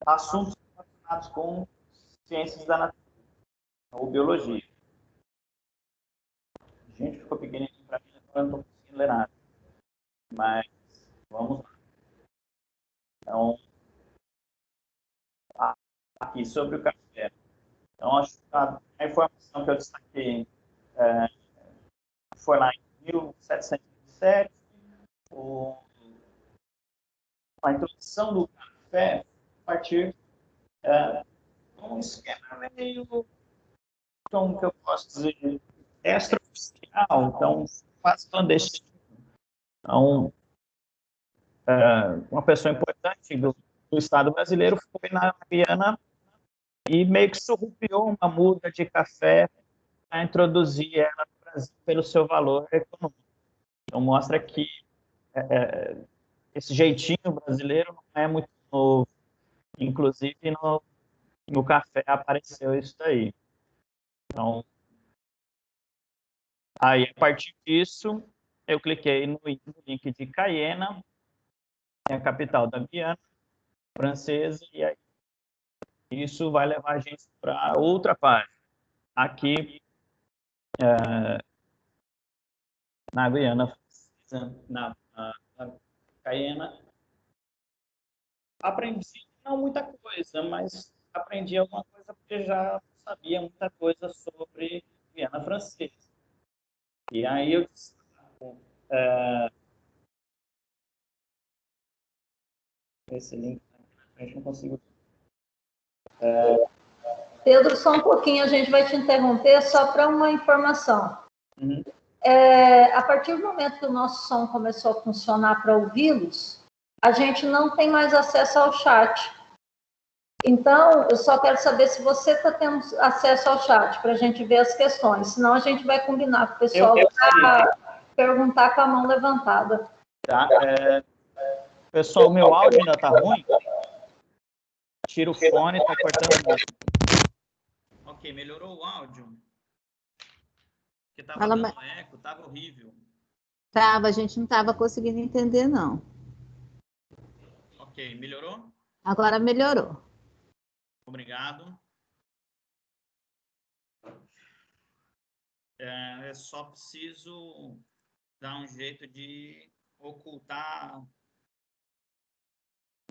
assuntos relacionados com ciências da natureza, ou biologia. Gente, ficou pequenininho para mim, agora eu não estou conseguindo ler nada. Mas vamos lá. Então, aqui sobre o café. Então, acho que a informação que eu destaquei foi lá em 1707, a introdução do café a partir de um esquema meio, como que eu posso dizer, extraoficial, então quase clandestino. Então, uma pessoa importante do Estado brasileiro foi na Guiana e meio que surrupiou uma muda de café para introduzir ela no Brasil pelo seu valor econômico. Então, mostra que esse jeitinho brasileiro não é muito novo. Inclusive, no café apareceu isso daí. Então, aí, a partir disso, eu cliquei no link de Cayena, que é a capital da Guiana Francesa, e aí isso vai levar a gente para outra página. Aqui, na Guiana Francesa, na Cayena, aprendi não muita coisa, mas aprendi alguma coisa porque já sabia muita coisa sobre Guiana Francesa. E aí eu esse link aqui na frente não consigo. Pedro, só um pouquinho, a gente vai te interromper só para uma informação. Uhum. A partir do momento que o nosso som começou a funcionar para ouvi-los, a gente não tem mais acesso ao chat. Então, eu só quero saber se você está tendo acesso ao chat para a gente ver as questões. Senão, a gente vai combinar com o pessoal para perguntar com a mão levantada. Tá. Pessoal, o meu áudio ainda está ruim? Tira o fone, está cortando muito. Ok, melhorou o áudio? Porque estava dando eco, estava horrível. Tava, a gente não estava conseguindo entender, não. Ok, melhorou? Agora melhorou. Obrigado. Eu só preciso dar um jeito de ocultar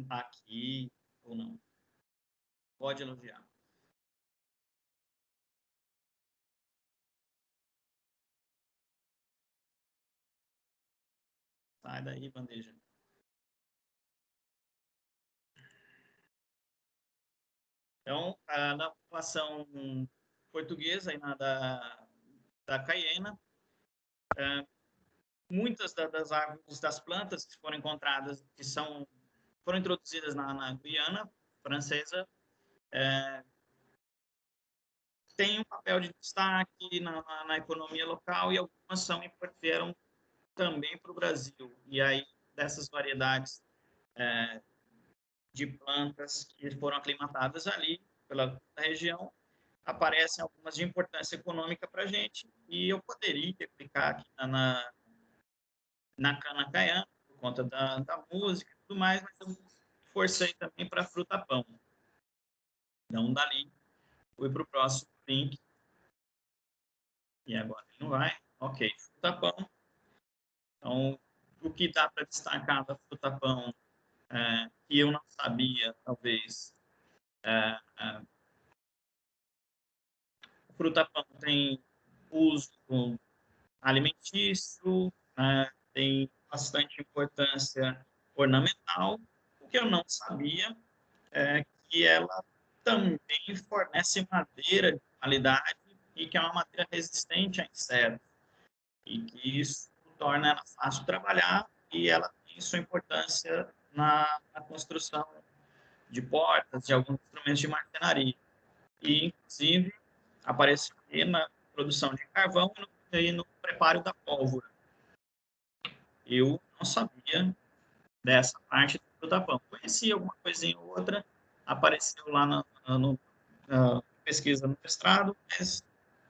aqui ou não. Pode elogiar. Sai daí, bandeja. Então, na população portuguesa, aí da Cayena, muitas das árvores, das plantas que foram encontradas, foram introduzidas na Guiana Francesa, têm um papel de destaque na economia local e algumas vieram também para o Brasil. E aí, dessas variedades de plantas que foram aclimatadas ali pela região, aparecem algumas de importância econômica para a gente, e eu poderia clicar aqui na cana caiana, por conta da música e tudo mais, mas eu forcei também para fruta-pão. Então, dali, fui para o próximo link. E agora ele não vai. Ok, fruta-pão. Então, o que dá para destacar da fruta-pão, que eu não sabia, talvez, fruta-pão tem uso alimentício, tem bastante importância ornamental. O que eu não sabia é que ela também fornece madeira de qualidade e que é uma madeira resistente a insetos. E que isso torna ela fácil de trabalhar e ela tem sua importância na construção de portas, de alguns instrumentos de marcenaria. E, inclusive, apareceu aqui na produção de carvão e no preparo da pólvora. Eu não sabia dessa parte do fruta-pão. Conhecia alguma coisinha ou outra, apareceu lá na pesquisa no mestrado, mas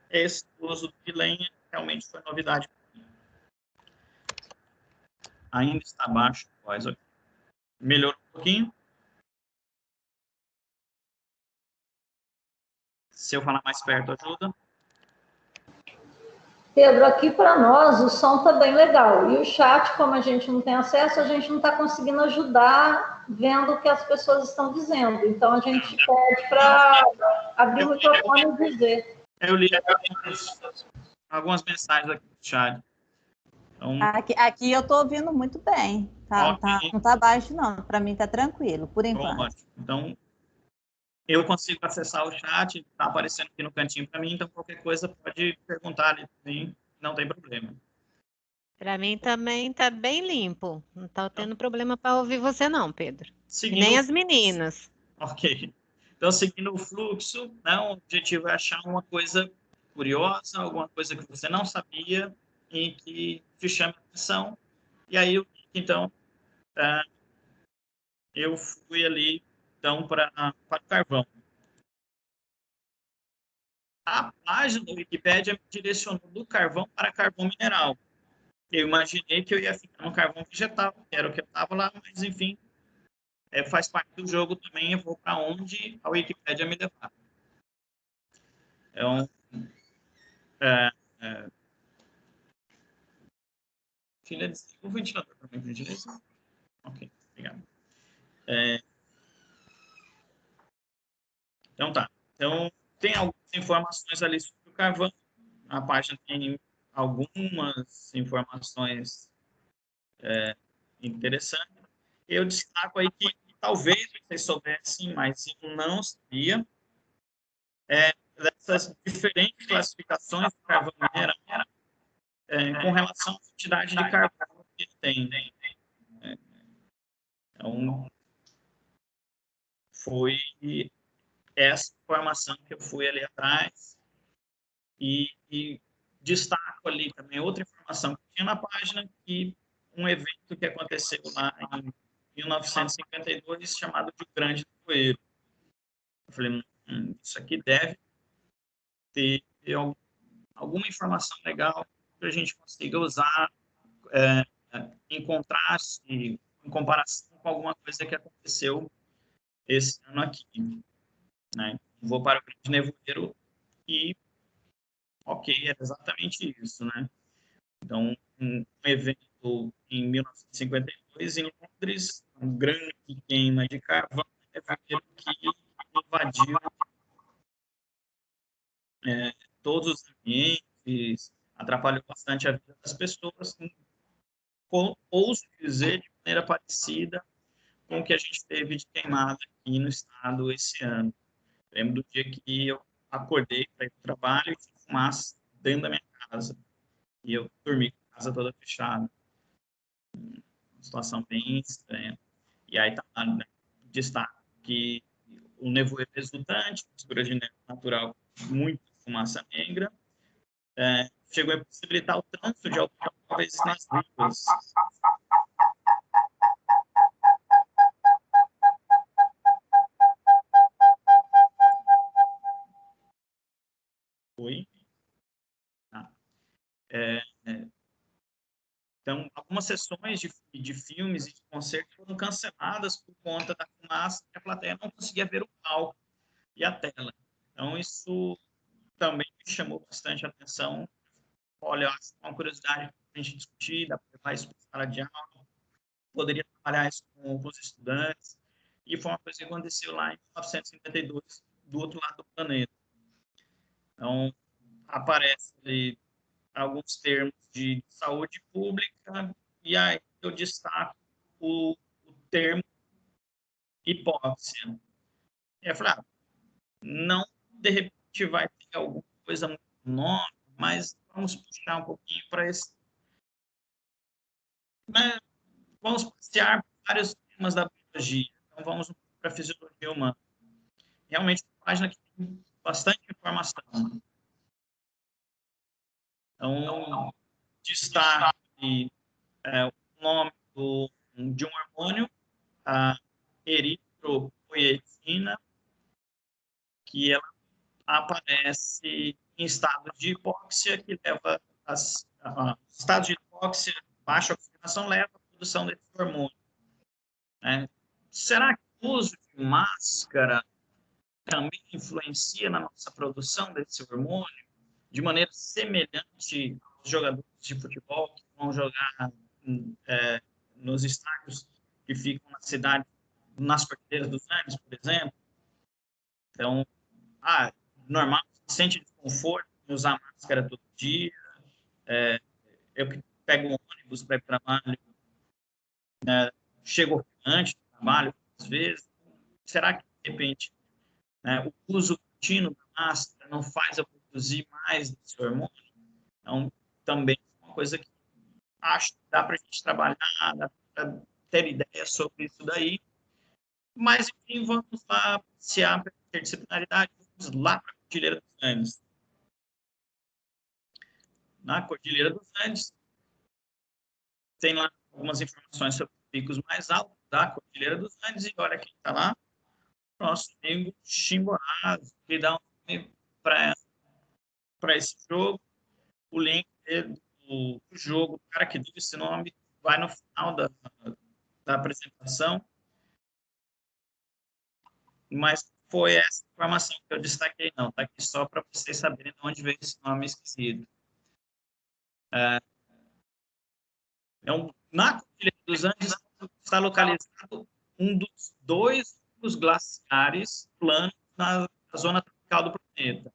esse uso de lenha realmente foi novidade. Ainda está baixo Voz, melhorou um pouquinho? Se eu falar mais perto, ajuda? Pedro, aqui para nós o som está bem legal. E o chat, como a gente não tem acesso, a gente não está conseguindo ajudar vendo o que as pessoas estão dizendo. Então a gente pede para abrir o microfone e dizer. Eu li algumas mensagens aqui no chat. Então, Aqui eu estou ouvindo muito bem. ok. Não está baixo, não. Para mim está tranquilo, por enquanto. Ótimo. Então, eu consigo acessar o chat, está aparecendo aqui no cantinho para mim, então qualquer coisa pode perguntar ali também, não tem problema. Para mim também está bem limpo. Não está tendo problema para ouvir você, não, Pedro. Seguindo, E nem as meninas. Ok. Então, seguindo o fluxo, né, o objetivo é achar uma coisa curiosa, alguma coisa que você não sabia e que te chame a atenção. E aí, então, eu fui ali, então, para o carvão. A página da Wikipédia me direcionou do carvão para carvão mineral. Eu imaginei que eu ia ficar no carvão vegetal, que era o que eu estava lá, mas, enfim, faz parte do jogo também, eu vou para onde a Wikipédia me levar. Então, o ventilador para mim, por gentileza. Ok, obrigado. Então, tá. Então, tem algumas informações ali sobre o carvão. A página tem algumas informações interessantes. Eu destaco aí que talvez vocês soubessem, mas eu não sabia, dessas diferentes classificações do carvão mineral com relação à quantidade de carbono que ele tem. Então, foi essa informação que eu fui ali atrás e destaco ali também outra informação que tinha na página, que um evento que aconteceu lá em 1952, chamado de Grande Nevoeiro. Eu falei, isso aqui deve ter alguma informação legal que a gente consiga usar em contraste, em comparação com alguma coisa que aconteceu esse ano aqui. Né? Vou para o Grande Nevoeiro e, ok, era exatamente isso, né? Então, um evento em 1952 em Londres, um grande queima de carvão, que invadiu todos os ambientes, atrapalhou bastante a vida das pessoas, ouso dizer de maneira parecida com o que a gente teve de queimada aqui no estado esse ano. Lembro do dia que eu acordei para ir para o trabalho e tinha fumaça dentro da minha casa. E eu dormi com a casa toda fechada. Uma situação bem estranha. E aí está lá, né, destaque que o nevoeiro resultante, mistura de neve natural, muita fumaça negra, chegou a possibilitar o trânsito de automóveis nas ruas. Oi? Então, algumas sessões de filmes e de concertos foram canceladas por conta da fumaça, que a plateia não conseguia ver o palco e a tela. Então, isso também me chamou bastante atenção. Olha, acho uma curiosidade para a gente discutir, dá para levar isso para a sala de aula, poderia trabalhar isso com os estudantes, e foi uma coisa que aconteceu lá em 1952, do outro lado do planeta. Então, aparece ali alguns termos de saúde pública, e aí eu destaco o termo hipóxia. E eu falei, não, de repente vai ter alguma coisa muito nova, mas vamos puxar um pouquinho para esse... Né? Vamos passear por vários temas da biologia. Então, vamos para a fisiologia humana. Realmente, uma página que tem bastante informação. Então, destaque o nome de um hormônio, a eritropoietina, que ela aparece em estado de hipóxia, que leva estado de hipóxia, baixa oxigenação, leva à produção desse hormônio. né? Será que o uso de máscara também influencia na nossa produção desse hormônio de maneira semelhante aos jogadores de futebol que vão jogar nos estádios que ficam na cidade, nas Cordilheiras dos Andes, por exemplo? Então, normal, sente desconforto em usar máscara todo dia. Eu que pego um ônibus para ir para o trabalho, chego antes do trabalho, às vezes. Será que, de repente, o uso contínuo da máscara não faz eu produzir mais desse hormônio? Então, também é uma coisa que acho que dá para a gente trabalhar, dá para ter ideia sobre isso daí. Mas, enfim, vamos lá passear pela interdisciplinaridade, vamos lá para a Cordilheira dos Andes. Na Cordilheira dos Andes, tem lá algumas informações sobre os picos mais altos da Cordilheira dos Andes, e olha quem está lá, nosso amigo Chimborazo, que dá um nome para esse jogo. O link do jogo, o cara que deu esse nome, vai no final da apresentação. Mas foi essa informação que eu destaquei, não. Está aqui só para vocês saberem de onde veio esse nome esquecido. Na Cordilheira dos Andes está localizado um dos 2 glaciares planos na zona tropical do planeta.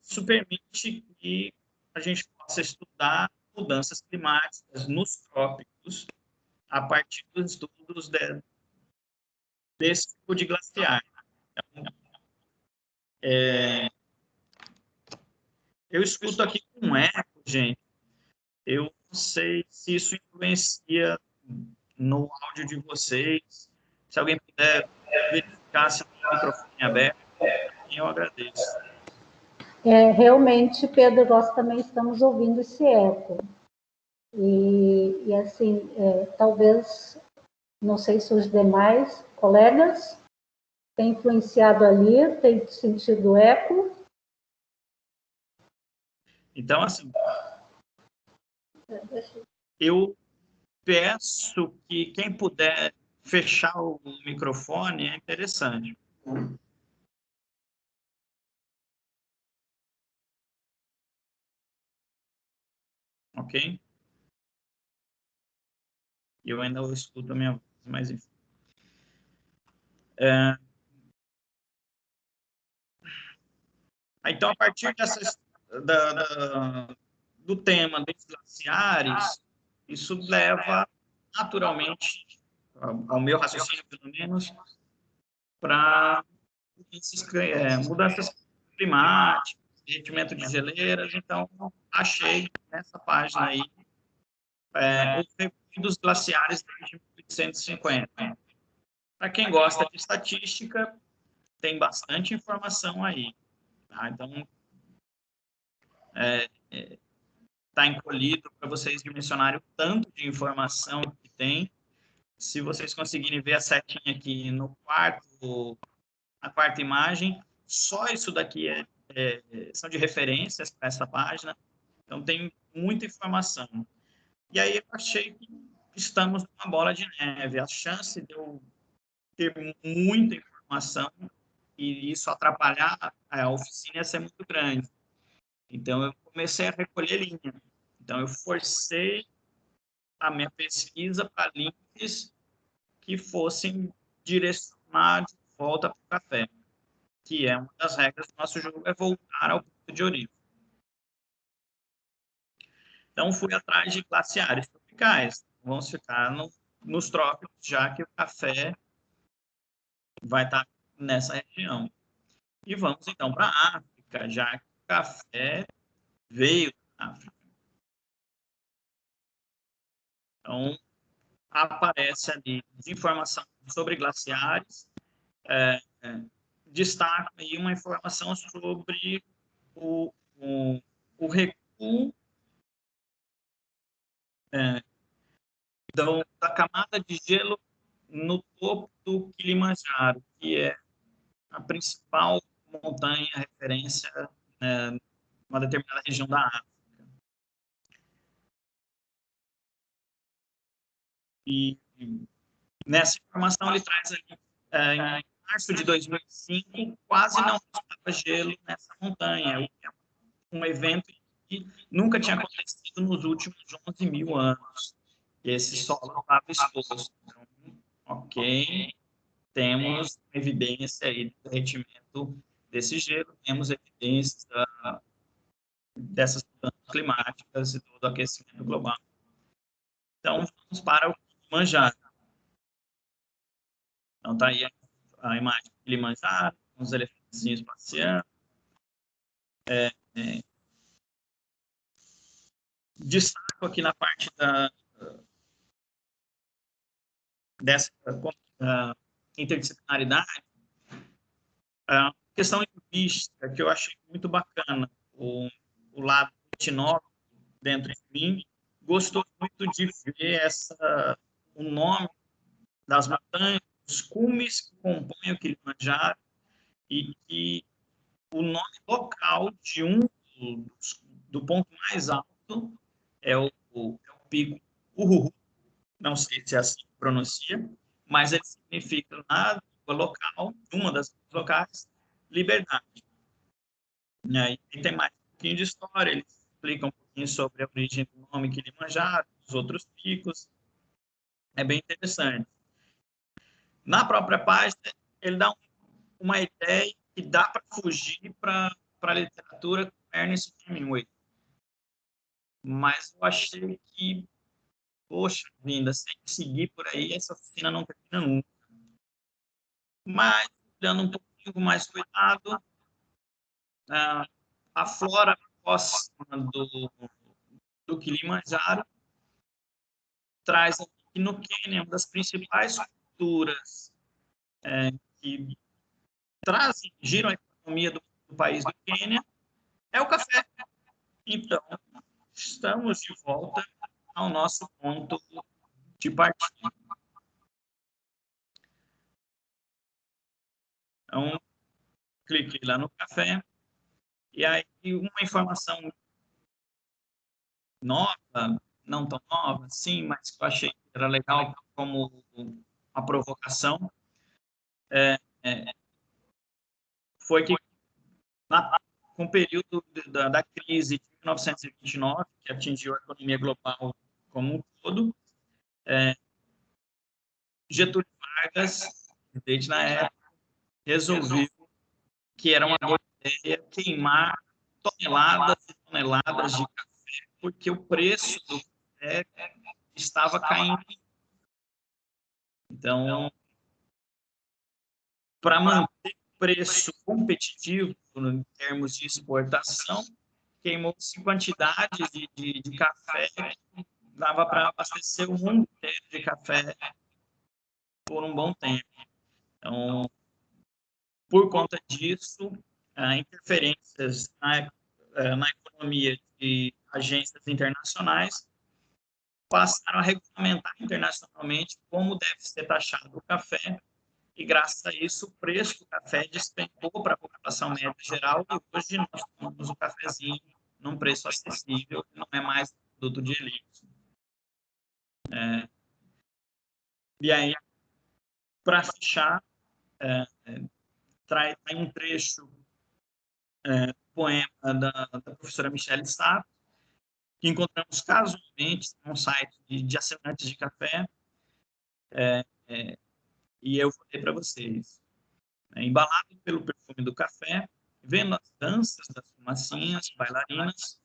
Isso permite que a gente possa estudar mudanças climáticas nos trópicos a partir dos estudos desse tipo de glaciar. Então, eu escuto aqui com eco, gente. Eu não sei se isso influencia no áudio de vocês. Se alguém puder verificar se tem o microfone aberto, eu agradeço. Realmente, Pedro, nós também estamos ouvindo esse eco. E assim, talvez, não sei se os demais colegas têm influenciado ali, têm sentido eco. Então, assim, eu peço que quem puder fechar o microfone é interessante. Ok? Eu ainda escuto a minha voz, mas enfim. Então, a partir do tema dos glaciares, isso leva naturalmente, ao meu raciocínio, pelo menos, para mudanças climáticas, derretimento de geleiras. Então, achei nessa página aí o recuo dos glaciares desde 1850. Para quem gosta de estatística, tem bastante informação aí. Tá? Então, está encolhido para vocês dimensionarem o tanto de informação que tem. Se vocês conseguirem ver a setinha aqui na quarta imagem, só isso daqui são de referências para essa página. Então, tem muita informação. E aí eu achei que estamos numa bola de neve. A chance de eu ter muita informação e isso atrapalhar a oficina ia ser muito grande. Então, eu comecei a recolher linha. Então, eu forcei a minha pesquisa para links que fossem direcionar de volta para o café, que é uma das regras do nosso jogo, é voltar ao ponto de origem. Então, fui atrás de glaciares tropicais. Vamos ficar nos trópicos, já que o café vai estar nessa região. E vamos, então, para a África, já que o café veio da África. Então, aparece ali informação sobre glaciares, destaca aí uma informação sobre o recuo da camada de gelo no topo do Kilimanjaro, que é a principal montanha referência numa determinada região da África. E Nessa informação, ele traz ali, em março de 2005, quase não estava gelo nessa montanha, o que é um evento que nunca tinha acontecido nos últimos 11 mil anos. E esse solo estava exposto. Então, ok, temos evidência aí do derretimento desse gelo, temos evidências dessas mudanças climáticas e do aquecimento global. Então, vamos para o Kilimanjaro. Então, está aí a imagem do Kilimanjaro, com os elefantezinhos passeando. Destaco aqui na parte dessa interdisciplinaridade a questão linguística, que eu achei muito bacana. O lado etnólogo dentro de mim gostou muito de ver o nome das montanhas, os cumes que compõem o Kilimanjaro, e que o nome local de do ponto mais alto é o pico Uhuru, não sei se é assim que pronuncia, mas ele significa na língua local, uma das locais, liberdade. E aí tem mais um pouquinho de história, ele explica um pouquinho sobre a origem do nome Kilimanjaro, os outros picos, é bem interessante. Na própria página, ele dá uma ideia que dá para fugir para a literatura com Ernest Hemingway. Mas eu achei que, poxa vida, sem seguir por aí, essa oficina não termina nunca. Mas, dando um pouquinho com mais cuidado, a flora próxima do Kilimanjaro traz aqui que no Quênia, uma das principais culturas que giram a economia do país do Quênia é o café. Então, estamos de volta ao nosso ponto de partida. Então, cliquei lá no café, e aí uma informação nova, não tão nova, sim, mas que eu achei que era legal como uma provocação, foi que com o período da crise de 1929, que atingiu a economia global como um todo, Getúlio Vargas, desde na época, resolveu que era uma boa ideia queimar toneladas e toneladas de café, porque o preço do café estava caindo. Então, para manter o preço competitivo em termos de exportação, queimou-se quantidades de café que dava para abastecer o mundo inteiro de café por um bom tempo. Então, por conta disso, interferências na economia de agências internacionais passaram a regulamentar internacionalmente como deve ser taxado o café, e graças a isso o preço do café despencou para a população média geral, e hoje nós tomamos o cafezinho num preço acessível, não é mais produto de elite. E aí, para fechar, traz um trecho do poema da professora Michele Sá, que encontramos casualmente num site de assinantes de café, e eu vou ler para vocês. Embalado pelo perfume do café, vendo as danças das fumacinhas, bailarinas,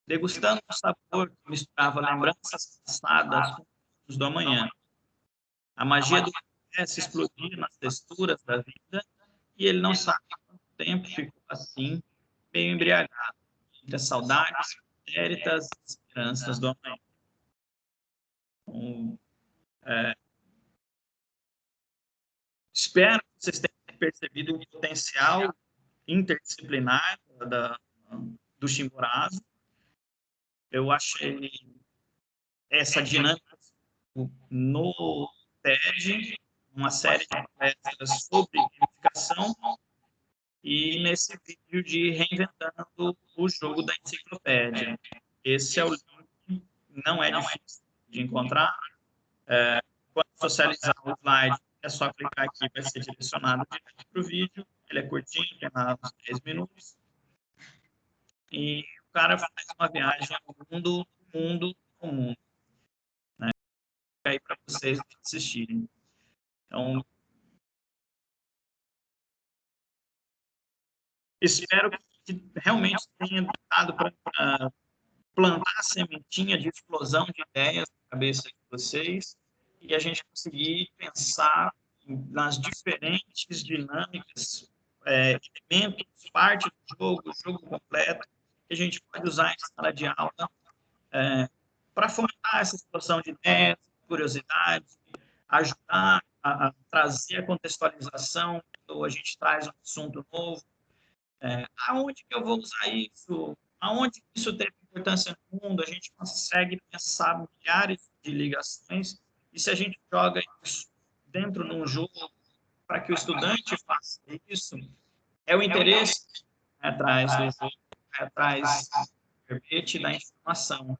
degustando um sabor que misturava lembranças passadas com os do amanhã. A magia do café se explodia nas texturas da vida, e ele não sabe quanto tempo ficou assim, meio embriagado, entre as saudades pretéritas e esperanças do amanhã. Então, espero que vocês tenham percebido o potencial interdisciplinar do Chimborazo. Eu achei essa dinâmica no TED, uma série de palestras sobre gamificação, e nesse vídeo de Reinventando o Jogo da Enciclopédia. Esse é o link, não é difícil de encontrar. Quando socializar o slide, é só clicar aqui, vai ser direcionado direto para o vídeo. Ele é curtinho, tem lá uns 10 minutos. E o cara faz uma viagem ao mundo, né? Aí para vocês assistirem. Então, espero que realmente tenha dado para plantar a sementinha de explosão de ideias na cabeça de vocês e a gente conseguir pensar nas diferentes dinâmicas, elementos, parte do jogo completo, que a gente pode usar em sala de aula para fomentar essa explosão de ideias, curiosidade, ajudar a trazer a contextualização quando a gente traz um assunto novo. Aonde que eu vou usar isso? Aonde isso teve importância no mundo? A gente consegue pensar milhares de ligações e se a gente joga isso dentro de um jogo para que o estudante faça isso, é o interesse atrás do jogo, atrás do verbete da informação.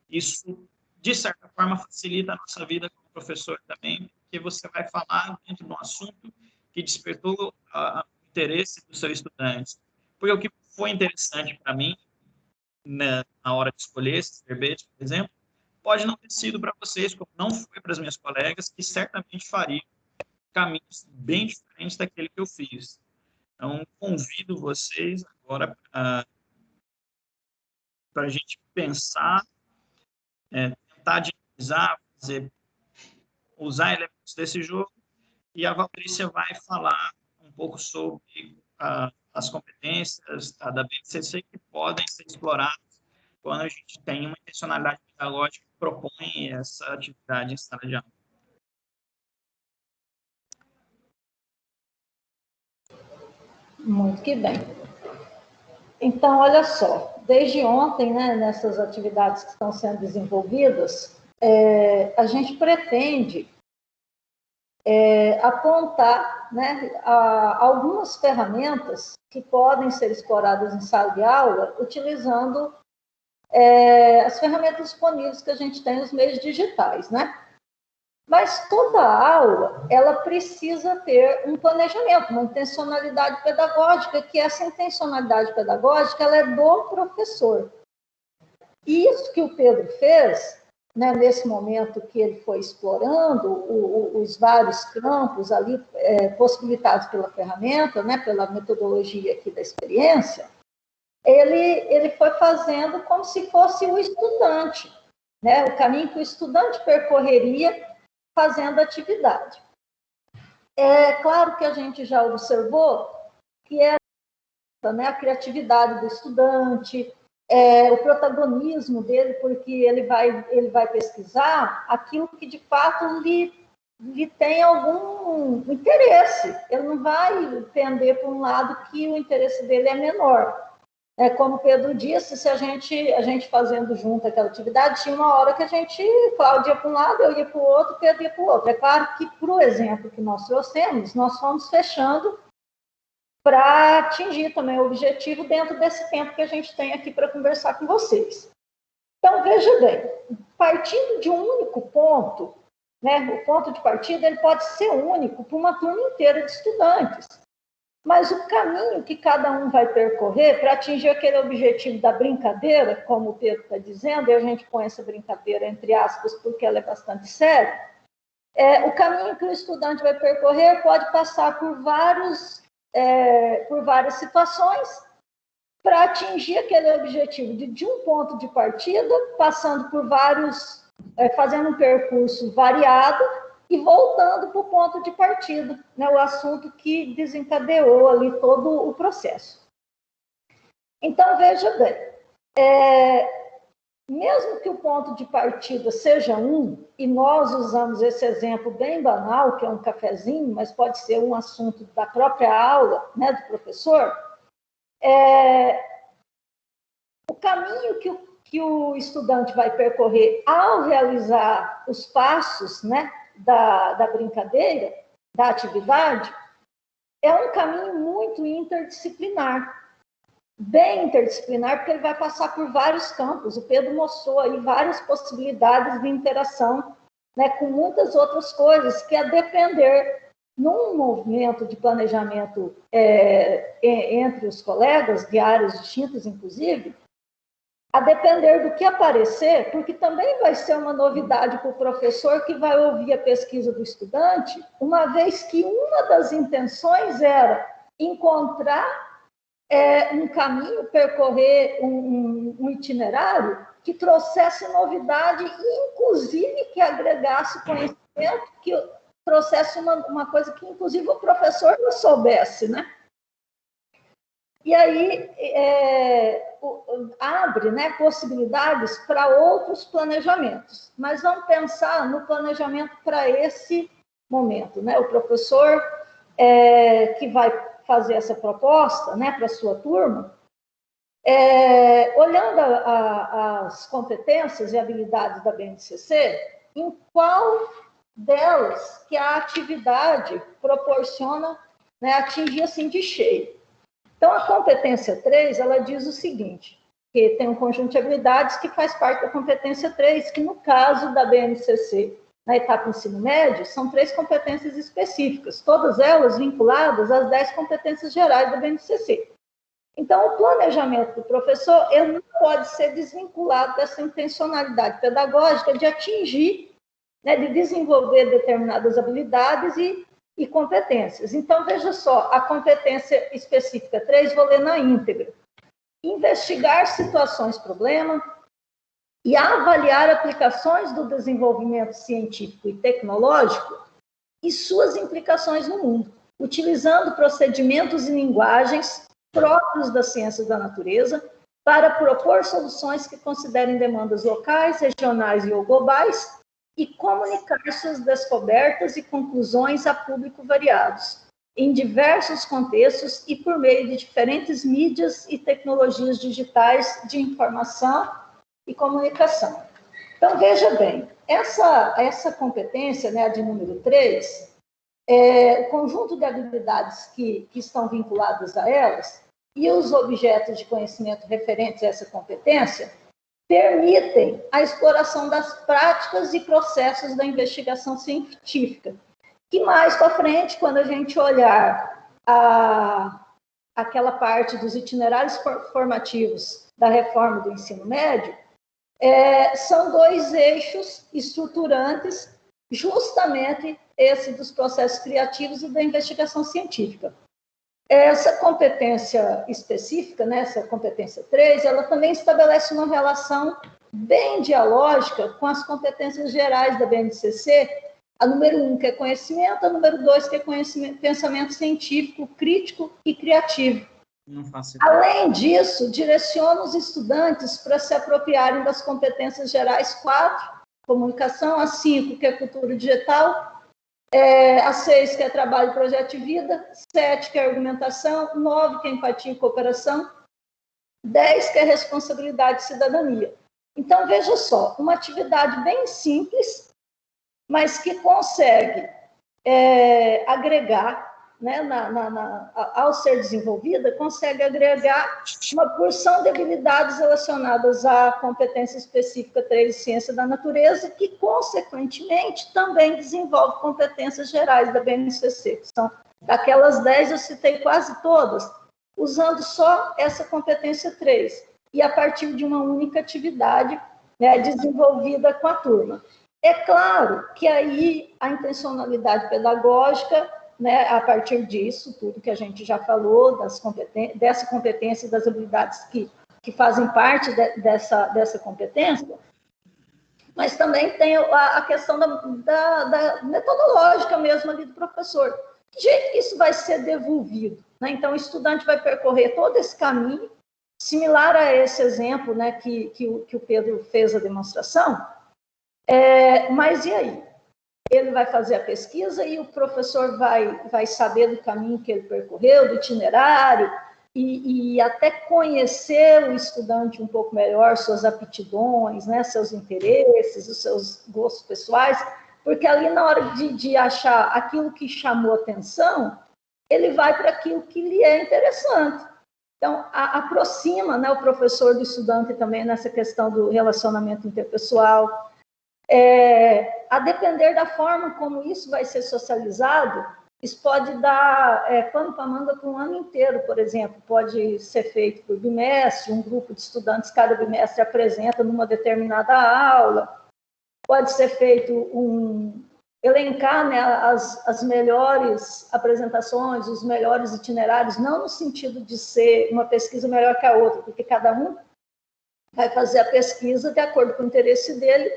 Isso, de certa forma, facilita a nossa vida como professor também, porque você vai falar dentro de um assunto que despertou o interesse do seu estudante. Porque o que foi interessante para mim, na hora de escolher esse verbete, por exemplo, pode não ter sido para vocês, como não foi para as minhas colegas, que certamente fariam caminhos bem diferentes daquele que eu fiz. Então, convido vocês agora para a gente pensar, tentar dinamizar, usar elementos desse jogo, e a Valtrícia vai falar um pouco sobre as competências da BNCC que podem ser exploradas quando a gente tem uma intencionalidade pedagógica que propõe essa atividade em sala de aula. Muito que bem. Então, olha só, desde ontem, né, nessas atividades que estão sendo desenvolvidas, a gente pretende apontar, né, algumas ferramentas que podem ser exploradas em sala de aula utilizando as ferramentas disponíveis que a gente tem nos meios digitais, né? Mas toda aula, ela precisa ter um planejamento, uma intencionalidade pedagógica, que essa intencionalidade pedagógica, ela é do professor. E isso que o Pedro fez, né, nesse momento que ele foi explorando os vários campos ali possibilitados pela ferramenta, né, pela metodologia aqui da experiência, ele foi fazendo como se fosse o estudante, né, o caminho que o estudante percorreria fazendo atividade. É claro que a gente já observou que né, a criatividade do estudante, o protagonismo dele, porque ele vai pesquisar aquilo que de fato lhe tem algum interesse. Ele não vai pender para um lado que o interesse dele é menor. Como o Pedro disse, se a gente fazendo junto aquela atividade, tinha uma hora que Cláudia ia para um lado, eu ia para o outro, Pedro ia para o outro. É claro que, para o exemplo que nós trouxemos, nós fomos fechando para atingir também o objetivo dentro desse tempo que a gente tem aqui para conversar com vocês. Então, veja bem, partindo de um único ponto, né, o ponto de partida ele pode ser único para uma turma inteira de estudantes. Mas o caminho que cada um vai percorrer para atingir aquele objetivo da brincadeira, como o Pedro está dizendo, e a gente põe essa brincadeira entre aspas porque ela é bastante séria, o caminho que o estudante vai percorrer pode passar por várias situações para atingir aquele objetivo de um ponto de partida, passando por vários, fazendo um percurso variado, e voltando para o ponto de partida, né, o assunto que desencadeou ali todo o processo. Então, veja bem, mesmo que o ponto de partida seja um, e nós usamos esse exemplo bem banal, que é um cafezinho, mas pode ser um assunto da própria aula, né, do professor, o caminho que o estudante vai percorrer ao realizar os passos, né, da brincadeira, da atividade, é um caminho muito interdisciplinar, bem interdisciplinar, porque ele vai passar por vários campos. O Pedro mostrou aí várias possibilidades de interação né, com muitas outras coisas, que a depender, num movimento de planejamento entre os colegas, de áreas distintas, inclusive, a depender do que aparecer, porque também vai ser uma novidade para o professor que vai ouvir a pesquisa do estudante, uma vez que uma das intenções era encontrar um caminho, percorrer um itinerário que trouxesse novidade e, inclusive, que agregasse conhecimento, que trouxesse uma coisa que, inclusive, o professor não soubesse, né? E aí abre, né, possibilidades para outros planejamentos. Mas vamos pensar no planejamento para esse momento, né? O professor que vai fazer essa proposta, né, para a sua turma, olhando as competências e habilidades da BNCC, em qual delas que a atividade proporciona, né, atingir assim de cheio. Então, a competência 3, ela diz o seguinte, que tem um conjunto de habilidades que faz parte da competência 3, que no caso da BNCC, na etapa ensino médio, são 3 competências específicas, todas elas vinculadas às 10 competências gerais da BNCC. Então, o planejamento do professor, ele não pode ser desvinculado dessa intencionalidade pedagógica de atingir, né, de desenvolver determinadas habilidades e competências. Então, veja só, a competência específica 3, vou ler na íntegra. Investigar situações problema e avaliar aplicações do desenvolvimento científico e tecnológico e suas implicações no mundo, utilizando procedimentos e linguagens próprios das ciências da natureza para propor soluções que considerem demandas locais, regionais e ou globais e comunicar suas descobertas e conclusões a público variados, em diversos contextos e por meio de diferentes mídias e tecnologias digitais de informação e comunicação. Então, veja bem, essa competência, né, a de número 3, o conjunto de habilidades que estão vinculadas a elas e os objetos de conhecimento referentes a essa competência permitem a exploração das práticas e processos da investigação científica. Que mais para frente, quando a gente olhar aquela parte dos itinerários formativos da reforma do ensino médio, são 2 eixos estruturantes, justamente esse dos processos criativos e da investigação científica. Essa competência específica, né, essa competência 3, ela também estabelece uma relação bem dialógica com as competências gerais da BNCC, a número 1, que é conhecimento, a número 2, que é pensamento científico, crítico e criativo. Além disso, direciona os estudantes para se apropriarem das competências gerais 4, comunicação, a 5, que é cultura digital, a 6, que é trabalho e projeto de vida, 7, que é argumentação, 9, que é empatia e cooperação, 10, que é responsabilidade e cidadania. Então, veja só, uma atividade bem simples, mas que consegue agregar, né, ao ser desenvolvida, consegue agregar uma porção de habilidades relacionadas à competência específica 3 de ciência da natureza, que, consequentemente, também desenvolve competências gerais da BNCC, que são daquelas 10, eu citei quase todas, usando só essa competência 3, e a partir de uma única atividade, né, desenvolvida com a turma. É claro que aí a intencionalidade pedagógica, né, a partir disso, tudo que a gente já falou, dessa competência e das habilidades que fazem parte dessa competência, mas também tem a questão da metodológica mesmo ali do professor. De que jeito que isso vai ser devolvido? Né? Então, o estudante vai percorrer todo esse caminho, similar a esse exemplo, né, que o Pedro fez a demonstração, mas e aí? Ele vai fazer a pesquisa e o professor vai saber do caminho que ele percorreu, do itinerário, e até conhecer o estudante um pouco melhor, suas aptidões, né, seus interesses, os seus gostos pessoais, porque ali na hora de achar aquilo que chamou atenção, ele vai para aquilo que lhe é interessante. Então, aproxima, né, o professor do estudante também nessa questão do relacionamento interpessoal, A depender da forma como isso vai ser socializado, isso pode dar pano para manga para um ano inteiro, por exemplo. Pode ser feito por bimestre, um grupo de estudantes, cada bimestre apresenta numa determinada aula. Pode ser feito elencar, né, as melhores apresentações, os melhores itinerários, não no sentido de ser uma pesquisa melhor que a outra, porque cada um vai fazer a pesquisa de acordo com o interesse dele,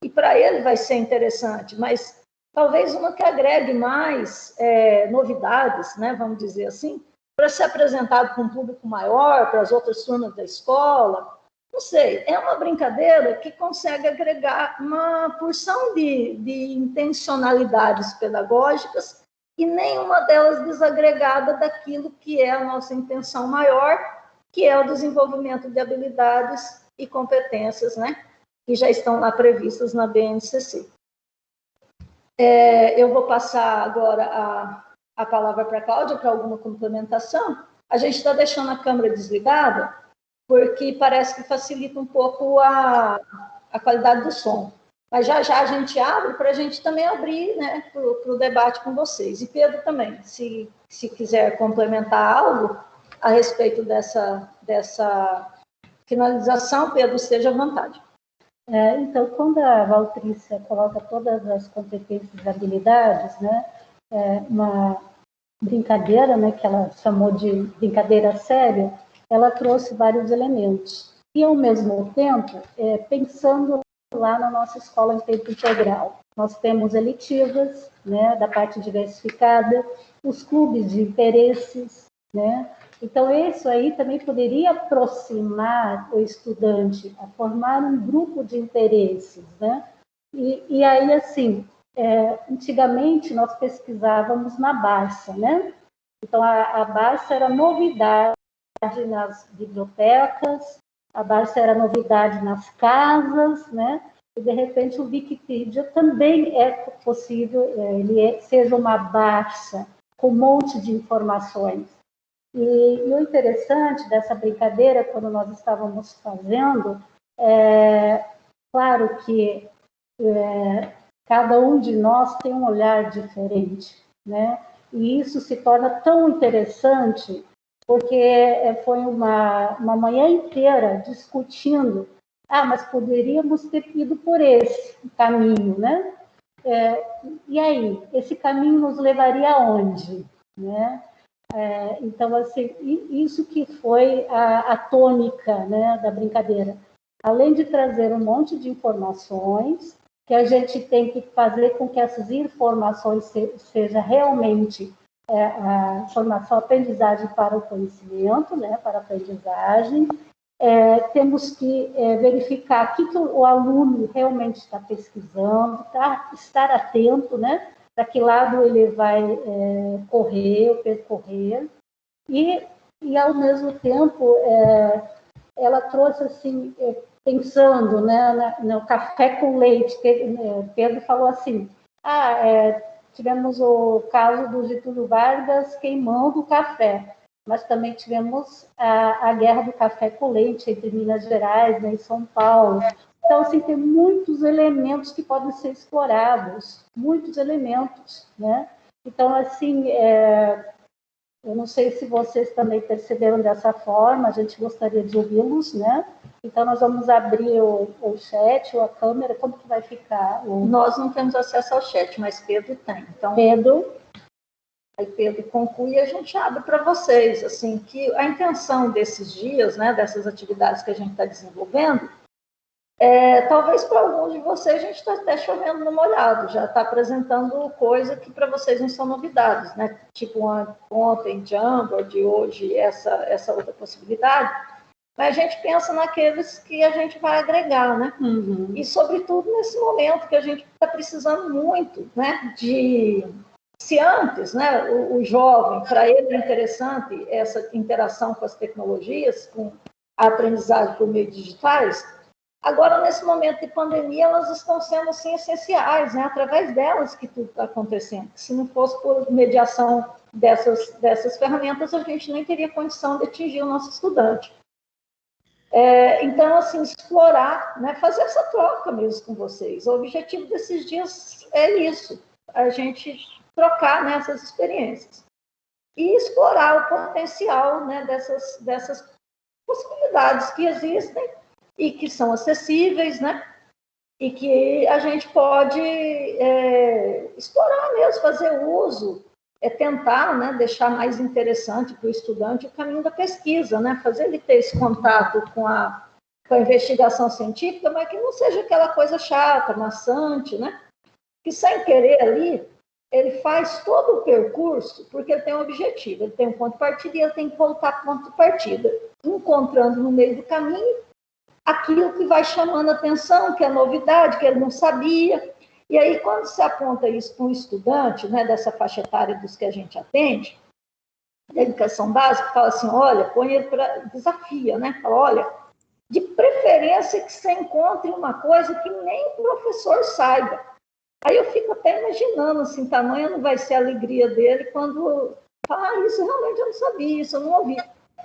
e para ele vai ser interessante, mas talvez uma que agregue mais novidades, né, vamos dizer assim, para ser apresentado para um público maior, para as outras turmas da escola. Não sei, é uma brincadeira que consegue agregar uma porção de intencionalidades pedagógicas e nenhuma delas desagregada daquilo que é a nossa intenção maior, que é o desenvolvimento de habilidades e competências, né, que já estão lá previstas na BNCC. Eu vou passar agora a palavra para a Cláudia para alguma complementação. A gente está deixando a câmera desligada, porque parece que facilita um pouco a qualidade do som. Mas já a gente abre para a gente também abrir, né, para o debate com vocês. E Pedro também, se quiser complementar algo a respeito dessa finalização, Pedro, esteja à vontade. Então, quando a Valtrícia coloca todas as competências e habilidades, né, uma brincadeira, né, que ela chamou de brincadeira séria, ela trouxe vários elementos. E, ao mesmo tempo, pensando lá na nossa escola em tempo integral, nós temos eletivas, né, da parte diversificada, os clubes de interesses, né? Então, isso aí também poderia aproximar o estudante a formar um grupo de interesses, né? E aí, assim, antigamente nós pesquisávamos na Barça, né? Então, a Barça era novidade nas bibliotecas, a Barça era novidade nas casas, né? E, de repente, o Wikipedia também é possível, ele seja uma Barça com um monte de informações. E o interessante dessa brincadeira, quando nós estávamos fazendo, claro que cada um de nós tem um olhar diferente, né? E isso se torna tão interessante, porque foi uma manhã inteira discutindo, mas poderíamos ter ido por esse caminho, né? E aí, esse caminho nos levaria aonde, né? Então, assim, isso que foi a tônica, né, da brincadeira. Além de trazer um monte de informações, que a gente tem que fazer com que essas informações seja realmente a formação, a aprendizagem para o conhecimento, né, para a aprendizagem. Temos que verificar o que o aluno realmente está pesquisando, estar atento, né, para que lado ele vai correr ou percorrer, e ao mesmo tempo, ela trouxe, assim, pensando, né, no café com leite, Pedro falou assim, tivemos o caso do Getúlio Vargas queimando o café, mas também tivemos a guerra do café com leite entre Minas Gerais, né, e São Paulo. Então, assim, tem muitos elementos que podem ser explorados, muitos elementos, né? Então, assim, eu não sei se vocês também perceberam dessa forma, a gente gostaria de ouvi-los, né? Então, nós vamos abrir o chat ou a câmera, como que vai ficar? Nós não temos acesso ao chat, mas Pedro tem. Então, aí Pedro conclui e a gente abre para vocês, assim, que a intenção desses dias, né, dessas atividades que a gente está desenvolvendo, talvez para alguns de vocês a gente está até chovendo no molhado, já está apresentando coisa que para vocês não são novidades, né? Tipo ontem, Jamboard, hoje, essa outra possibilidade. Mas a gente pensa naqueles que a gente vai agregar, né? Uhum. E, sobretudo, nesse momento que a gente está precisando muito, né? Se antes, né, o jovem, para ele é interessante essa interação com as tecnologias, com a aprendizagem por meios digitais, agora, nesse momento de pandemia, elas estão sendo, assim, essenciais, né? Através delas que tudo está acontecendo. Se não fosse por mediação dessas ferramentas, a gente nem teria condição de atingir o nosso estudante. Então, assim, explorar, né, fazer essa troca mesmo com vocês. O objetivo desses dias é isso, a gente trocar nessas experiências e explorar o potencial, né, dessas possibilidades que existem e que são acessíveis, né, e que a gente pode explorar mesmo, fazer uso, tentar, né, deixar mais interessante para o estudante o caminho da pesquisa, né, fazer ele ter esse contato com a investigação científica, mas que não seja aquela coisa chata, maçante, né, que sem querer ali, ele faz todo o percurso porque ele tem um objetivo, ele tem um ponto de partida e ele tem que voltar para o ponto de partida, encontrando no meio do caminho aquilo que vai chamando a atenção, que é novidade, que ele não sabia. E aí, quando se aponta isso para um estudante, né, dessa faixa etária dos que a gente atende, da educação básica, fala assim, olha, põe ele para desafia, né? Fala, olha, de preferência que você encontre uma coisa que nem o professor saiba. Aí eu fico até imaginando, assim, tamanho não vai ser a alegria dele quando fala, isso realmente eu não sabia, isso eu não ouvi.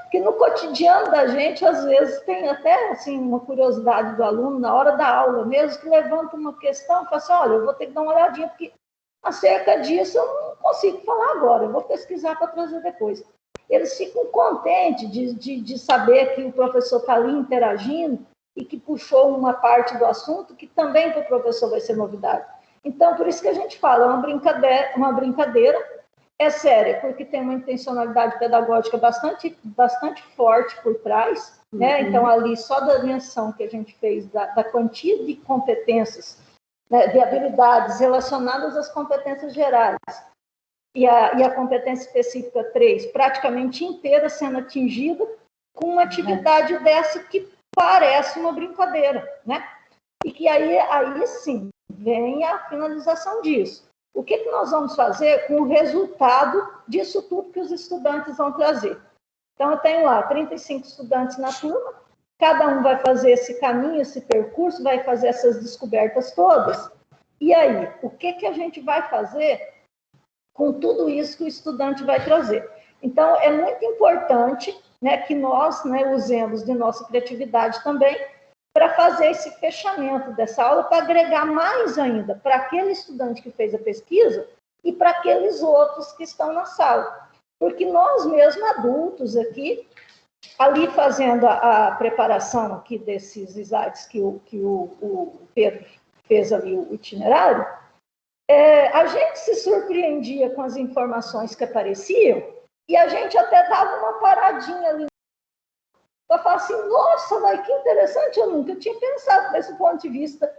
Porque no cotidiano da gente, às vezes, tem até assim, uma curiosidade do aluno, na hora da aula mesmo, que levanta uma questão e fala assim, olha, eu vou ter que dar uma olhadinha, porque acerca disso eu não consigo falar agora, eu vou pesquisar para trazer depois. Eles ficam contentes de saber que o professor está ali interagindo e que puxou uma parte do assunto que também para o professor vai ser novidade. Então, por isso que a gente fala, é uma brincadeira, é séria, porque tem uma intencionalidade pedagógica bastante forte por trás, né? Então, ali, só da menção que a gente fez da quantia de competências, né, de habilidades relacionadas às competências gerais, e a competência específica 3, praticamente inteira sendo atingida, com uma atividade dessa que parece uma brincadeira, né? E que aí sim, vem a finalização disso. O que nós vamos fazer com o resultado disso tudo que os estudantes vão trazer? Então, eu tenho lá 35 estudantes na turma, cada um vai fazer esse caminho, esse percurso, vai fazer essas descobertas todas. E aí, o que a gente vai fazer com tudo isso que o estudante vai trazer? Então, é muito importante, né, que nós, né, usemos de nossa criatividade também para fazer esse fechamento dessa aula, para agregar mais ainda para aquele estudante que fez a pesquisa e para aqueles outros que estão na sala. Porque nós mesmos, adultos aqui, ali fazendo a preparação aqui desses slides que o Pedro fez ali, o itinerário, a gente se surpreendia com as informações que apareciam e a gente até dava uma paradinha ali para falar assim, nossa, mas que interessante, eu nunca tinha pensado desse ponto de vista.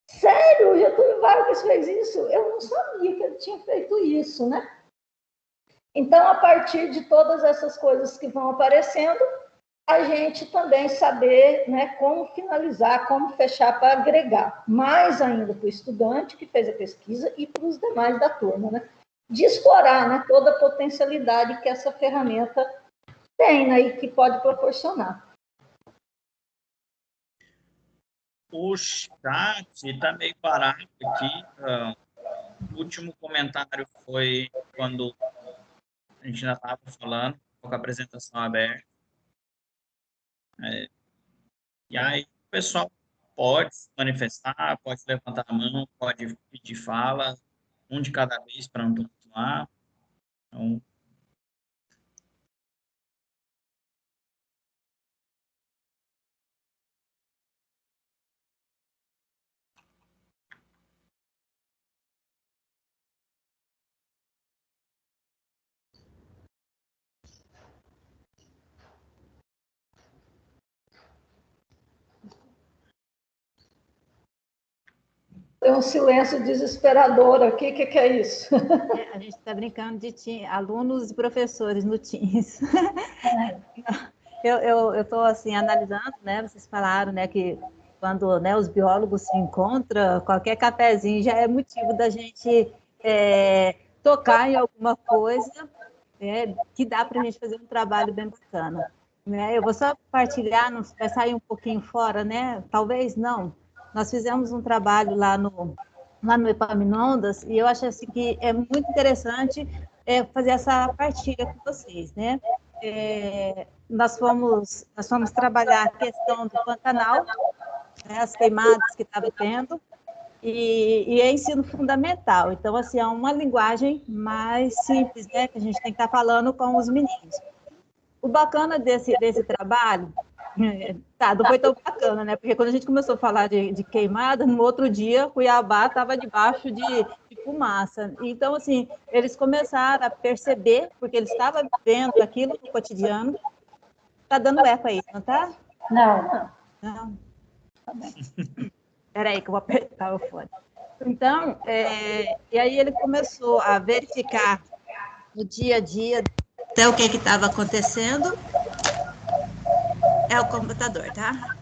Sério, o Getúlio Vargas fez isso? Eu não sabia que ele tinha feito isso, né? Então, a partir de todas essas coisas que vão aparecendo, a gente também saber, né, como finalizar, como fechar para agregar mais ainda para o estudante que fez a pesquisa e para os demais da turma, né? De explorar, né, toda a potencialidade que essa ferramenta tem, né, e que pode proporcionar. O chat está meio parado aqui. O último comentário foi quando a gente ainda estava falando, com a apresentação aberta. E aí o pessoal pode se manifestar, pode levantar a mão, pode pedir fala, um de cada vez para não tumultuar. Então, Tem um silêncio desesperador aqui, o que é isso? A gente está brincando de alunos e professores no Teams. Eu estou assim, analisando, né? Vocês falaram, né, que quando, né, os biólogos se encontram, qualquer cafezinho já é motivo da gente tocar em alguma coisa, né, que dá para a gente fazer um trabalho bem bacana. Né? Eu vou só partilhar, não vai sair um pouquinho fora, né? Talvez não. Nós fizemos um trabalho lá no Epaminondas e eu acho assim, que é muito interessante fazer essa partilha com vocês, né? nós fomos trabalhar a questão do Pantanal, né, as queimadas que estava tendo, e é ensino fundamental. Então, assim, é uma linguagem mais simples, né, que a gente tem que estar falando com os meninos. O bacana desse trabalho, não foi tão bacana, né, porque quando a gente começou a falar de queimada, no outro dia, Cuiabá estava debaixo de fumaça. Então, assim, eles começaram a perceber, porque eles estavam vendo aquilo no cotidiano. Tá dando eco aí, não tá? Não. Não. Tá bem. Espera aí que eu vou apertar o fone. Então, e aí ele começou a verificar no dia a dia até o que estava acontecendo. É o computador, tá?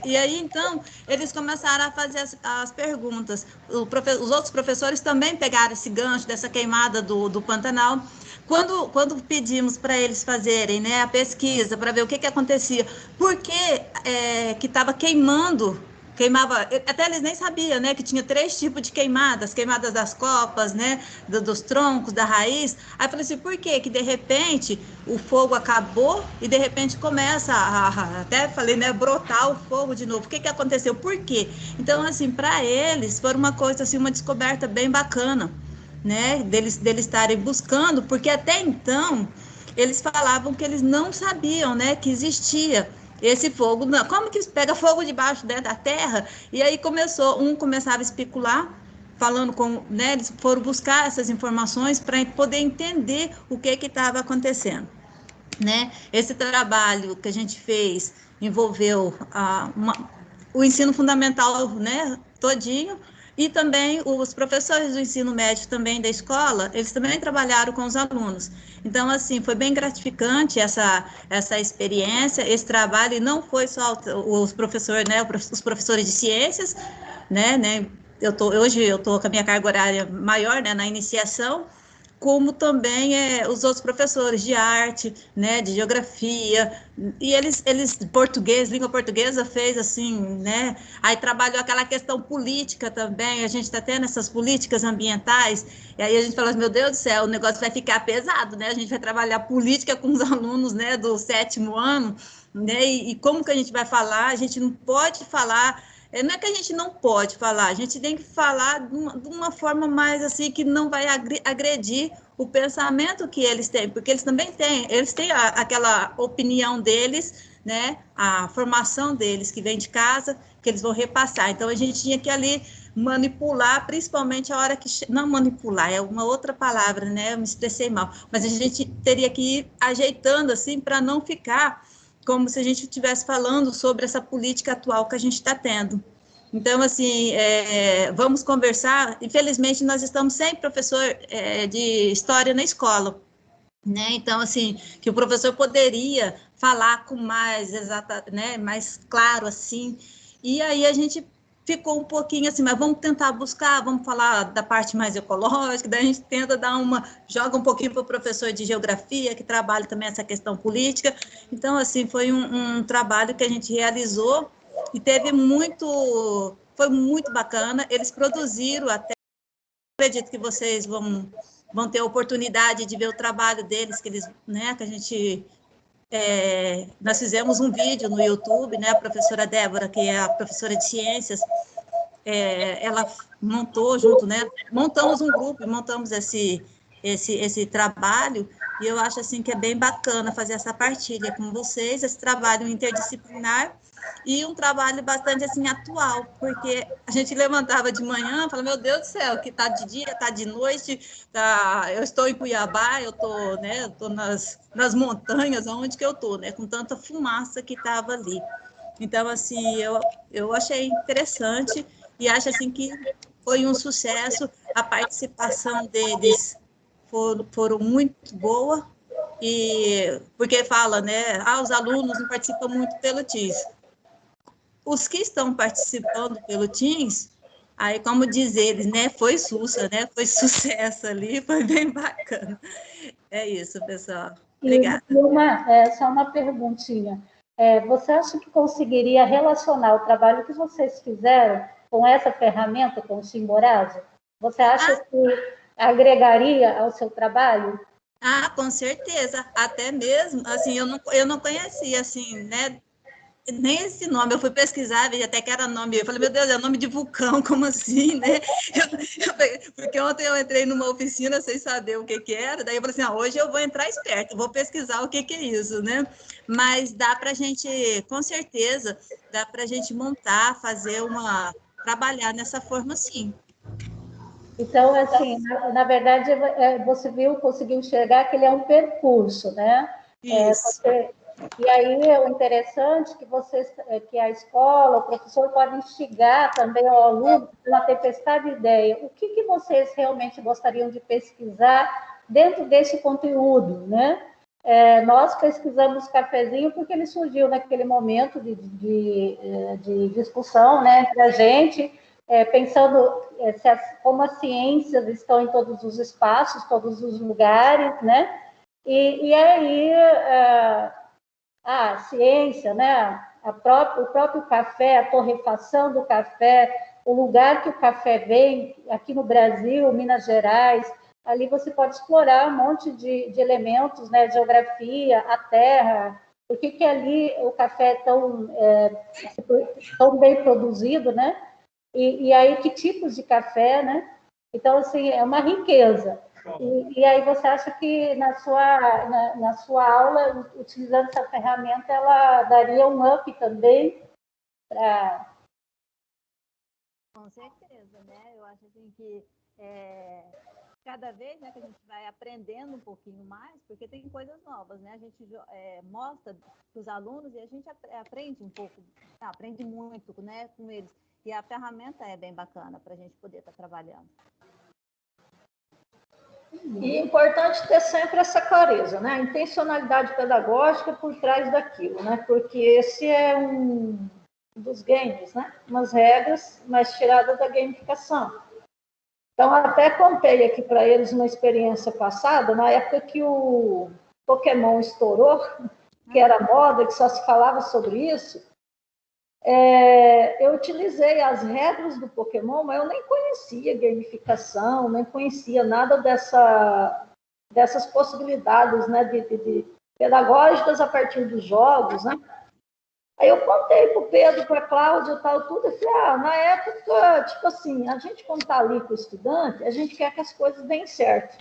E aí, então, eles começaram a fazer as perguntas. Os outros professores também pegaram esse gancho dessa queimada do Pantanal. Quando pedimos para eles fazerem, né, a pesquisa para ver o que acontecia, por que estava queimava, até eles nem sabiam, né, que tinha 3 tipos de queimadas das copas, né, dos troncos, da raiz. Aí eu falei assim, por que de repente o fogo acabou e de repente começa até falei, né, brotar o fogo de novo? O que aconteceu? Por quê? Então, assim, para eles foi uma coisa, assim, uma descoberta bem bacana, né, deles estarem buscando, porque até então eles falavam que eles não sabiam, né, que existia esse fogo. Não, como que pega fogo debaixo, né, da terra? E aí começava a especular, falando com, né, eles foram buscar essas informações para poder entender o que estava acontecendo, né? Esse trabalho que a gente fez envolveu o ensino fundamental, né, todinho, e também os professores do ensino médio também da escola, eles também trabalharam com os alunos. Então, assim, foi bem gratificante essa experiência, esse trabalho, e não foi só os professores, né, os professores de ciências, né, hoje eu estou com a minha carga horária maior, né, na iniciação, como também os outros professores de arte, né, de geografia, e eles língua portuguesa fez assim, né, aí trabalhou aquela questão política também, a gente está tendo essas políticas ambientais, e aí a gente fala, meu Deus do céu, o negócio vai ficar pesado, né, a gente vai trabalhar política com os alunos, né, do 7º ano, né, e como que a gente vai falar, a gente não pode falar. Não é que a gente não pode falar, a gente tem que falar de uma forma mais assim, que não vai agredir o pensamento que eles têm, porque eles também têm aquela opinião deles, né, a formação deles, que vem de casa, que eles vão repassar. Então, a gente tinha que ali manipular, principalmente a hora que... Não manipular, é uma outra palavra, né, eu me expressei mal, mas a gente teria que ir ajeitando, assim, para não ficar como se a gente estivesse falando sobre essa política atual que a gente está tendo. Então, assim, vamos conversar. Infelizmente, nós estamos sem professor de história na escola, né? Então, assim, que o professor poderia falar com mais né, mais claro, assim. E aí a gente ficou um pouquinho assim, mas vamos tentar buscar, vamos falar da parte mais ecológica, daí a gente tenta joga um pouquinho para o professor de geografia, que trabalha também essa questão política. Então, assim, foi um trabalho que a gente realizou e foi muito bacana. Eles produziram até, acredito que vocês vão ter a oportunidade de ver o trabalho deles, que eles, né, que a gente... nós fizemos um vídeo no YouTube, né, a professora Débora, que é a professora de ciências, ela montou junto, né, montamos um grupo, montamos esse trabalho, e eu acho assim que é bem bacana fazer essa partilha com vocês, esse trabalho interdisciplinar, e um trabalho bastante assim atual, porque a gente levantava de manhã e falava, meu Deus do céu, que está de dia, está de noite, eu estou em Cuiabá, eu estou nas montanhas, onde que eu estou, né, com tanta fumaça que estava ali. Então, assim, eu achei interessante e acho assim que foi um sucesso, a participação deles foram muito boa, e porque fala, né, os alunos não participam muito pelo Teams. Os que estão participando pelo Teams, aí, como diz eles, né, foi sussa, né, foi sucesso ali, foi bem bacana. É isso, pessoal. Obrigada. E só uma perguntinha. Você acha que conseguiria relacionar o trabalho que vocês fizeram com essa ferramenta, com o Simborazo? Você acha que agregaria ao seu trabalho? Ah, com certeza. Até mesmo, assim, eu não conhecia, assim, né? Nem esse nome, eu fui pesquisar, vi até que era nome, eu falei, meu Deus, é nome de vulcão, como assim, né? Porque ontem eu entrei numa oficina sem saber o que era, daí eu falei assim, hoje eu vou entrar esperto, vou pesquisar o que é isso, né? Mas dá para a gente, com certeza, dá para a gente montar, trabalhar nessa forma, sim. Então, assim, na verdade, você conseguiu enxergar que ele é um percurso, né? Isso. E aí, o interessante é que a escola, o professor pode instigar também ao aluno uma tempestade de ideia. O que vocês realmente gostariam de pesquisar dentro desse conteúdo, né? Nós pesquisamos cafezinho porque ele surgiu naquele momento de discussão, né, entre a gente, pensando como as ciências estão em todos os espaços, todos os lugares, né? E aí a ciência, né? O próprio café, a torrefação do café, o lugar que o café vem, aqui no Brasil, Minas Gerais, ali você pode explorar um monte de elementos, né? Geografia, a terra, por que ali o café é tão bem produzido, né? E aí, que tipos de café, né? Então, assim, é uma riqueza. E aí você acha que na sua aula, utilizando essa ferramenta, ela daria um up também para... Com certeza, né? Eu acho assim que cada vez, né, que a gente vai aprendendo um pouquinho mais, porque tem coisas novas, né? A gente mostra para os alunos e a gente aprende um pouco, aprende muito, né, com eles. E a ferramenta é bem bacana para a gente poder estar trabalhando. E é importante ter sempre essa clareza, né? A intencionalidade pedagógica por trás daquilo, né? Porque esse é um dos games, né? Umas regras, mas tiradas da gamificação. Então, até contei aqui para eles uma experiência passada, na época que o Pokémon estourou, que era moda, que só se falava sobre isso, eu utilizei as regras do Pokémon, mas eu nem conhecia gamificação, nem conhecia nada dessas possibilidades, né, de pedagógicas a partir dos jogos, né? Aí eu contei para o Pedro, para a Cláudia e tal, tudo, eu falei, na época, tipo assim, a gente quando está ali com o estudante, a gente quer que as coisas deem certo.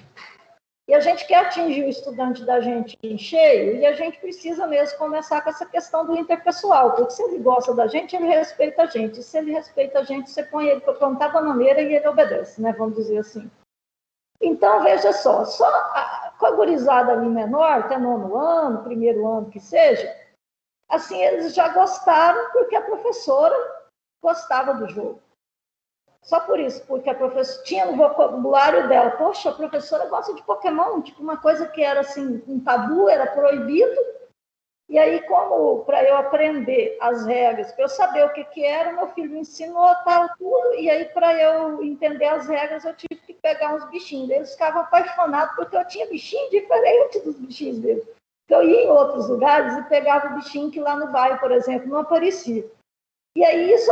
E a gente quer atingir o estudante da gente em cheio, e a gente precisa mesmo começar com essa questão do interpessoal, porque se ele gosta da gente, ele respeita a gente. E se ele respeita a gente, você põe ele para plantar bananeira e ele obedece, né? Vamos dizer assim. Então, veja só com a gurizada ali menor, até 9º ano, 1º ano que seja, assim, eles já gostaram porque a professora gostava do jogo. Só por isso, porque a professora tinha no vocabulário dela, poxa, a professora gosta de Pokémon, tipo uma coisa que era assim, um tabu, era proibido. E aí, como para eu aprender as regras, para eu saber o que era, meu filho me ensinou tal, tudo, e aí para eu entender as regras, eu tive que pegar uns bichinhos. Eles ficavam apaixonados porque eu tinha bichinho diferente dos bichinhos deles. Eu ia em outros lugares e pegava o bichinho que lá no bairro, por exemplo, não aparecia. E aí isso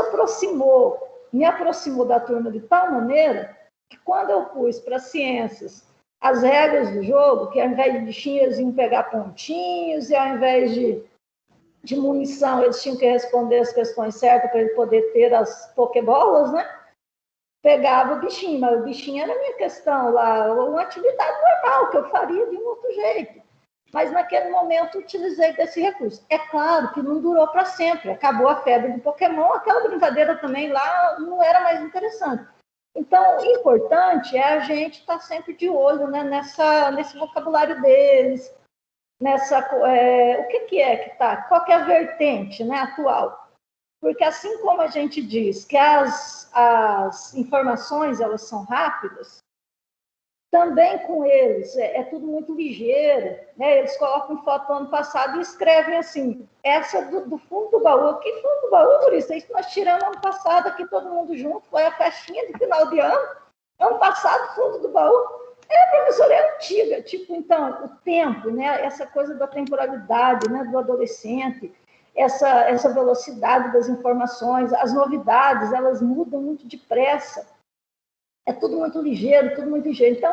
me aproximou da turma de tal maneira que quando eu pus para ciências as regras do jogo, que ao invés de bichinhos eles iam pegar pontinhos, e ao invés de munição eles tinham que responder as questões certas para ele poder ter as pokebolas, né? Pegava o bichinho, mas o bichinho era a minha questão lá, uma atividade normal que eu faria de um outro jeito. Mas naquele momento utilizei desse recurso. É claro que não durou para sempre, acabou a febre do Pokémon, aquela brincadeira também lá não era mais interessante. Então, o importante é a gente estar sempre de olho, né, nesse vocabulário deles, o que é que está, qual que é a vertente, né, atual. Porque assim como a gente diz que as informações elas são rápidas, também com eles é tudo muito ligeiro, né? Eles colocam foto do ano passado e escrevem assim, essa do fundo do baú. Que fundo do baú, Maurício? Isso nós tiramos ano passado aqui todo mundo junto, foi a festinha de final de ano, ano passado, fundo do baú. A professora é antiga, tipo, então, o tempo, né? Essa coisa da temporalidade, né? Do adolescente, essa velocidade das informações, as novidades, elas mudam muito depressa. É tudo muito ligeiro, tudo muito ligeiro. Então,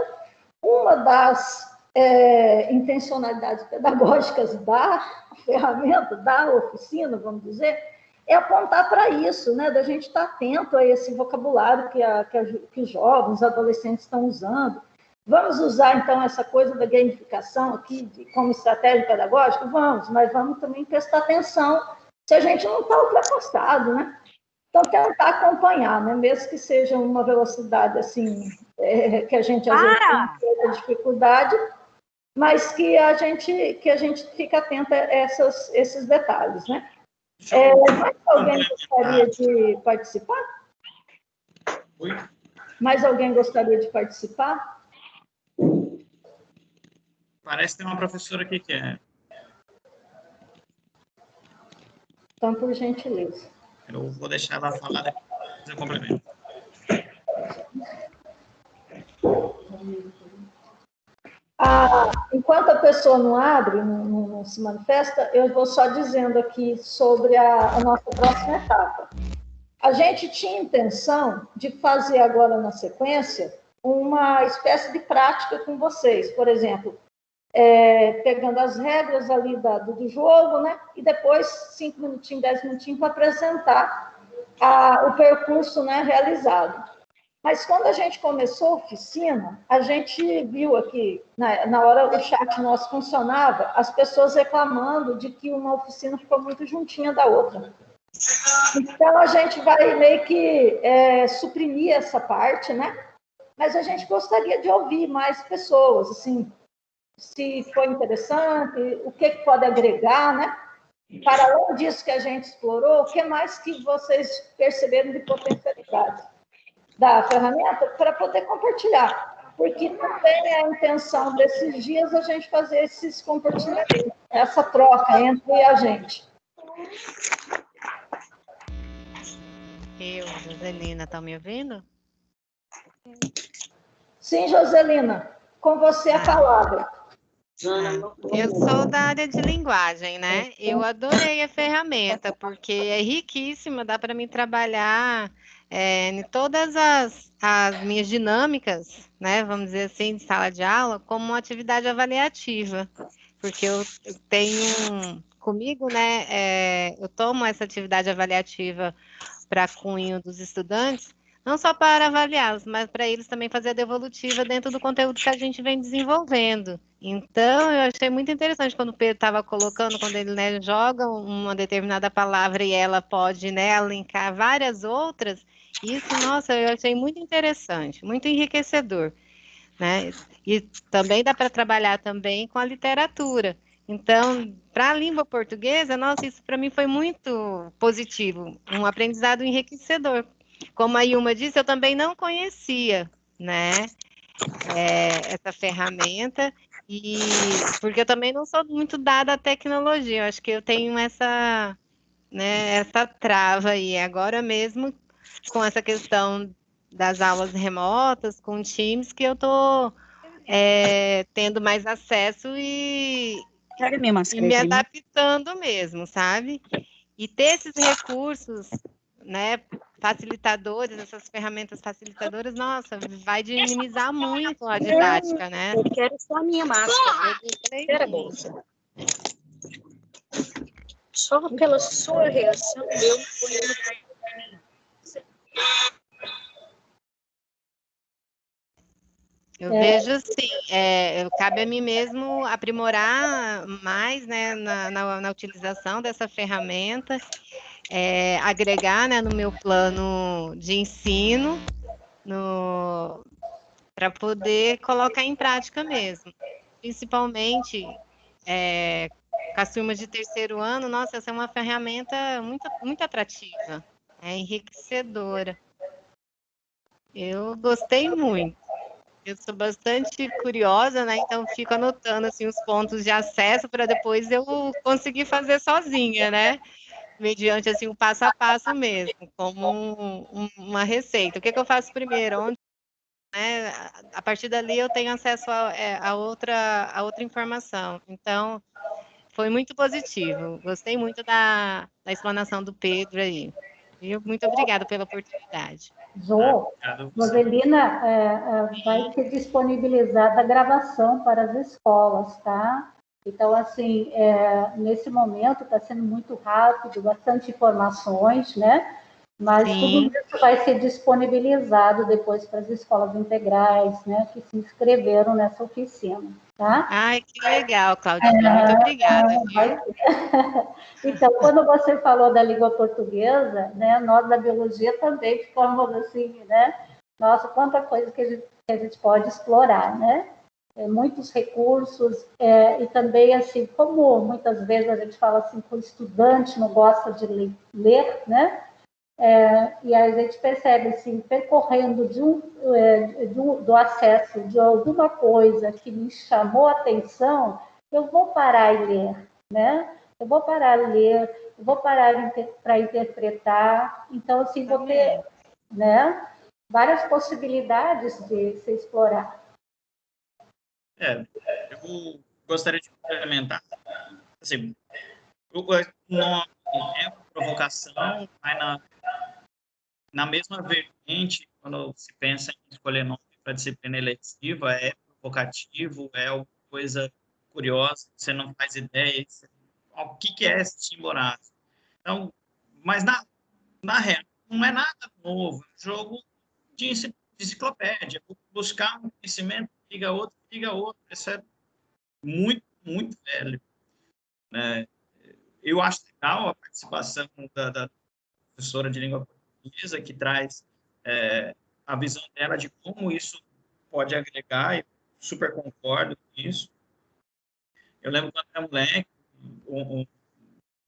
uma das intencionalidades pedagógicas da ferramenta, da oficina, vamos dizer, é apontar para isso, né? Da gente estar atento a esse vocabulário que os jovens, os adolescentes estão usando. Vamos usar, então, essa coisa da gamificação aqui como estratégia pedagógica? Vamos, mas vamos também prestar atenção se a gente não está ultrapassado, né? Então, tentar acompanhar, né? Mesmo que seja uma velocidade, assim, que a gente, às vezes, tem dificuldade, mas que a gente fica atento a esses detalhes, né? Mais alguém gostaria de participar? Oi? Mais alguém gostaria de participar? Parece que tem uma professora aqui que é. Então, por gentileza. Eu vou deixar ela falar, depois eu complemento. Enquanto a pessoa não abre, não se manifesta, eu vou só dizendo aqui sobre a nossa próxima etapa. A gente tinha intenção de fazer agora na sequência uma espécie de prática com vocês, por exemplo, pegando as regras ali do jogo, né? E depois 5 minutinhos, 10 minutinhos para apresentar o percurso, né, realizado. Mas quando a gente começou a oficina, a gente viu aqui, na hora o chat nosso funcionava, as pessoas reclamando de que uma oficina ficou muito juntinha da outra. Então, a gente vai meio que suprimir essa parte, né? Mas a gente gostaria de ouvir mais pessoas, assim, se foi interessante, o que pode agregar, né? Para além disso que a gente explorou, o que mais que vocês perceberam de potencialidade da ferramenta para poder compartilhar? Porque também é a intenção desses dias a gente fazer esses compartilhamentos, essa troca entre a gente. Joselina, tá me ouvindo? Sim, Joselina, com você a palavra. Eu sou da área de linguagem, né? Eu adorei a ferramenta, porque é riquíssima, dá para mim trabalhar em todas as minhas dinâmicas, né? Vamos dizer assim, de sala de aula, como uma atividade avaliativa. Porque eu tenho comigo, né? Eu tomo essa atividade avaliativa para cunho dos estudantes, não só para avaliá-los, mas para eles também fazer a devolutiva dentro do conteúdo que a gente vem desenvolvendo. Então, eu achei muito interessante quando o Pedro estava colocando, quando ele, né, joga uma determinada palavra e ela pode, né, linkar várias outras. Isso, nossa, eu achei muito interessante, muito enriquecedor, né? E também dá para trabalhar também com a literatura. Então, para a língua portuguesa, nossa, isso para mim foi muito positivo, um aprendizado enriquecedor. Como a Ilma disse, eu também não conhecia, né, essa ferramenta, e porque eu também não sou muito dada à tecnologia, eu acho que eu tenho essa, né, essa trava aí, agora mesmo, com essa questão das aulas remotas, com Teams, que eu estou tendo mais acesso e me adaptando mesmo, sabe? E ter esses recursos, né, facilitadores, essas ferramentas facilitadoras, nossa, vai dinamizar muito a didática, né? Eu quero só a minha máscara. Espera, bolsa. Só pela sua reação, eu fui Eu vejo assim, cabe a mim mesmo aprimorar mais, né, na utilização dessa ferramenta, agregar, né, no meu plano de ensino, para poder colocar em prática mesmo. Principalmente com as turmas de terceiro ano, nossa, essa é uma ferramenta muito, muito atrativa, enriquecedora. Eu gostei muito. Eu sou bastante curiosa, né? Então fico anotando assim os pontos de acesso para depois eu conseguir fazer sozinha, né? Mediante assim o passo a passo mesmo, como uma receita. O que eu faço primeiro? Onde, né? A partir dali eu tenho acesso a outra informação. Então foi muito positivo. Gostei muito da explanação do Pedro aí. E muito obrigada pela oportunidade. Jô, Roselina, vai ser disponibilizada a gravação para as escolas, tá? Então, assim, nesse momento está sendo muito rápido, bastante informações, né? Mas Sim. tudo isso vai ser disponibilizado depois para as escolas integrais, né? Que se inscreveram nessa oficina, tá? Ai, que legal, Claudinha. Muito obrigada, viu? Então, quando você falou da língua portuguesa, né, nós da biologia também ficamos assim, né? Nossa, quanta coisa que a gente pode explorar, né? Muitos recursos, e também, assim, como muitas vezes a gente fala assim, que o estudante não gosta de ler, né? E aí a gente percebe, assim, percorrendo do acesso de alguma coisa que me chamou a atenção, eu vou parar e ler, né? Eu vou parar a ler, eu vou parar para interpretar. Então, assim, vou ter, né, várias possibilidades de se explorar. Eu gostaria de complementar. Assim, não é uma provocação, vai na mesma vertente, quando se pensa em escolher nome para disciplina eletiva, é provocativo, é uma coisa curiosa, você não faz ideia, o que é esse Chimborazo? Então, mas na real, não é nada novo, é um jogo de enciclopédia, buscar um conhecimento, liga outro, isso é muito, muito velho, né? Eu acho legal a participação da professora de língua portuguesa, que traz a visão dela de como isso pode agregar, e super concordo com isso. Eu lembro quando era moleque,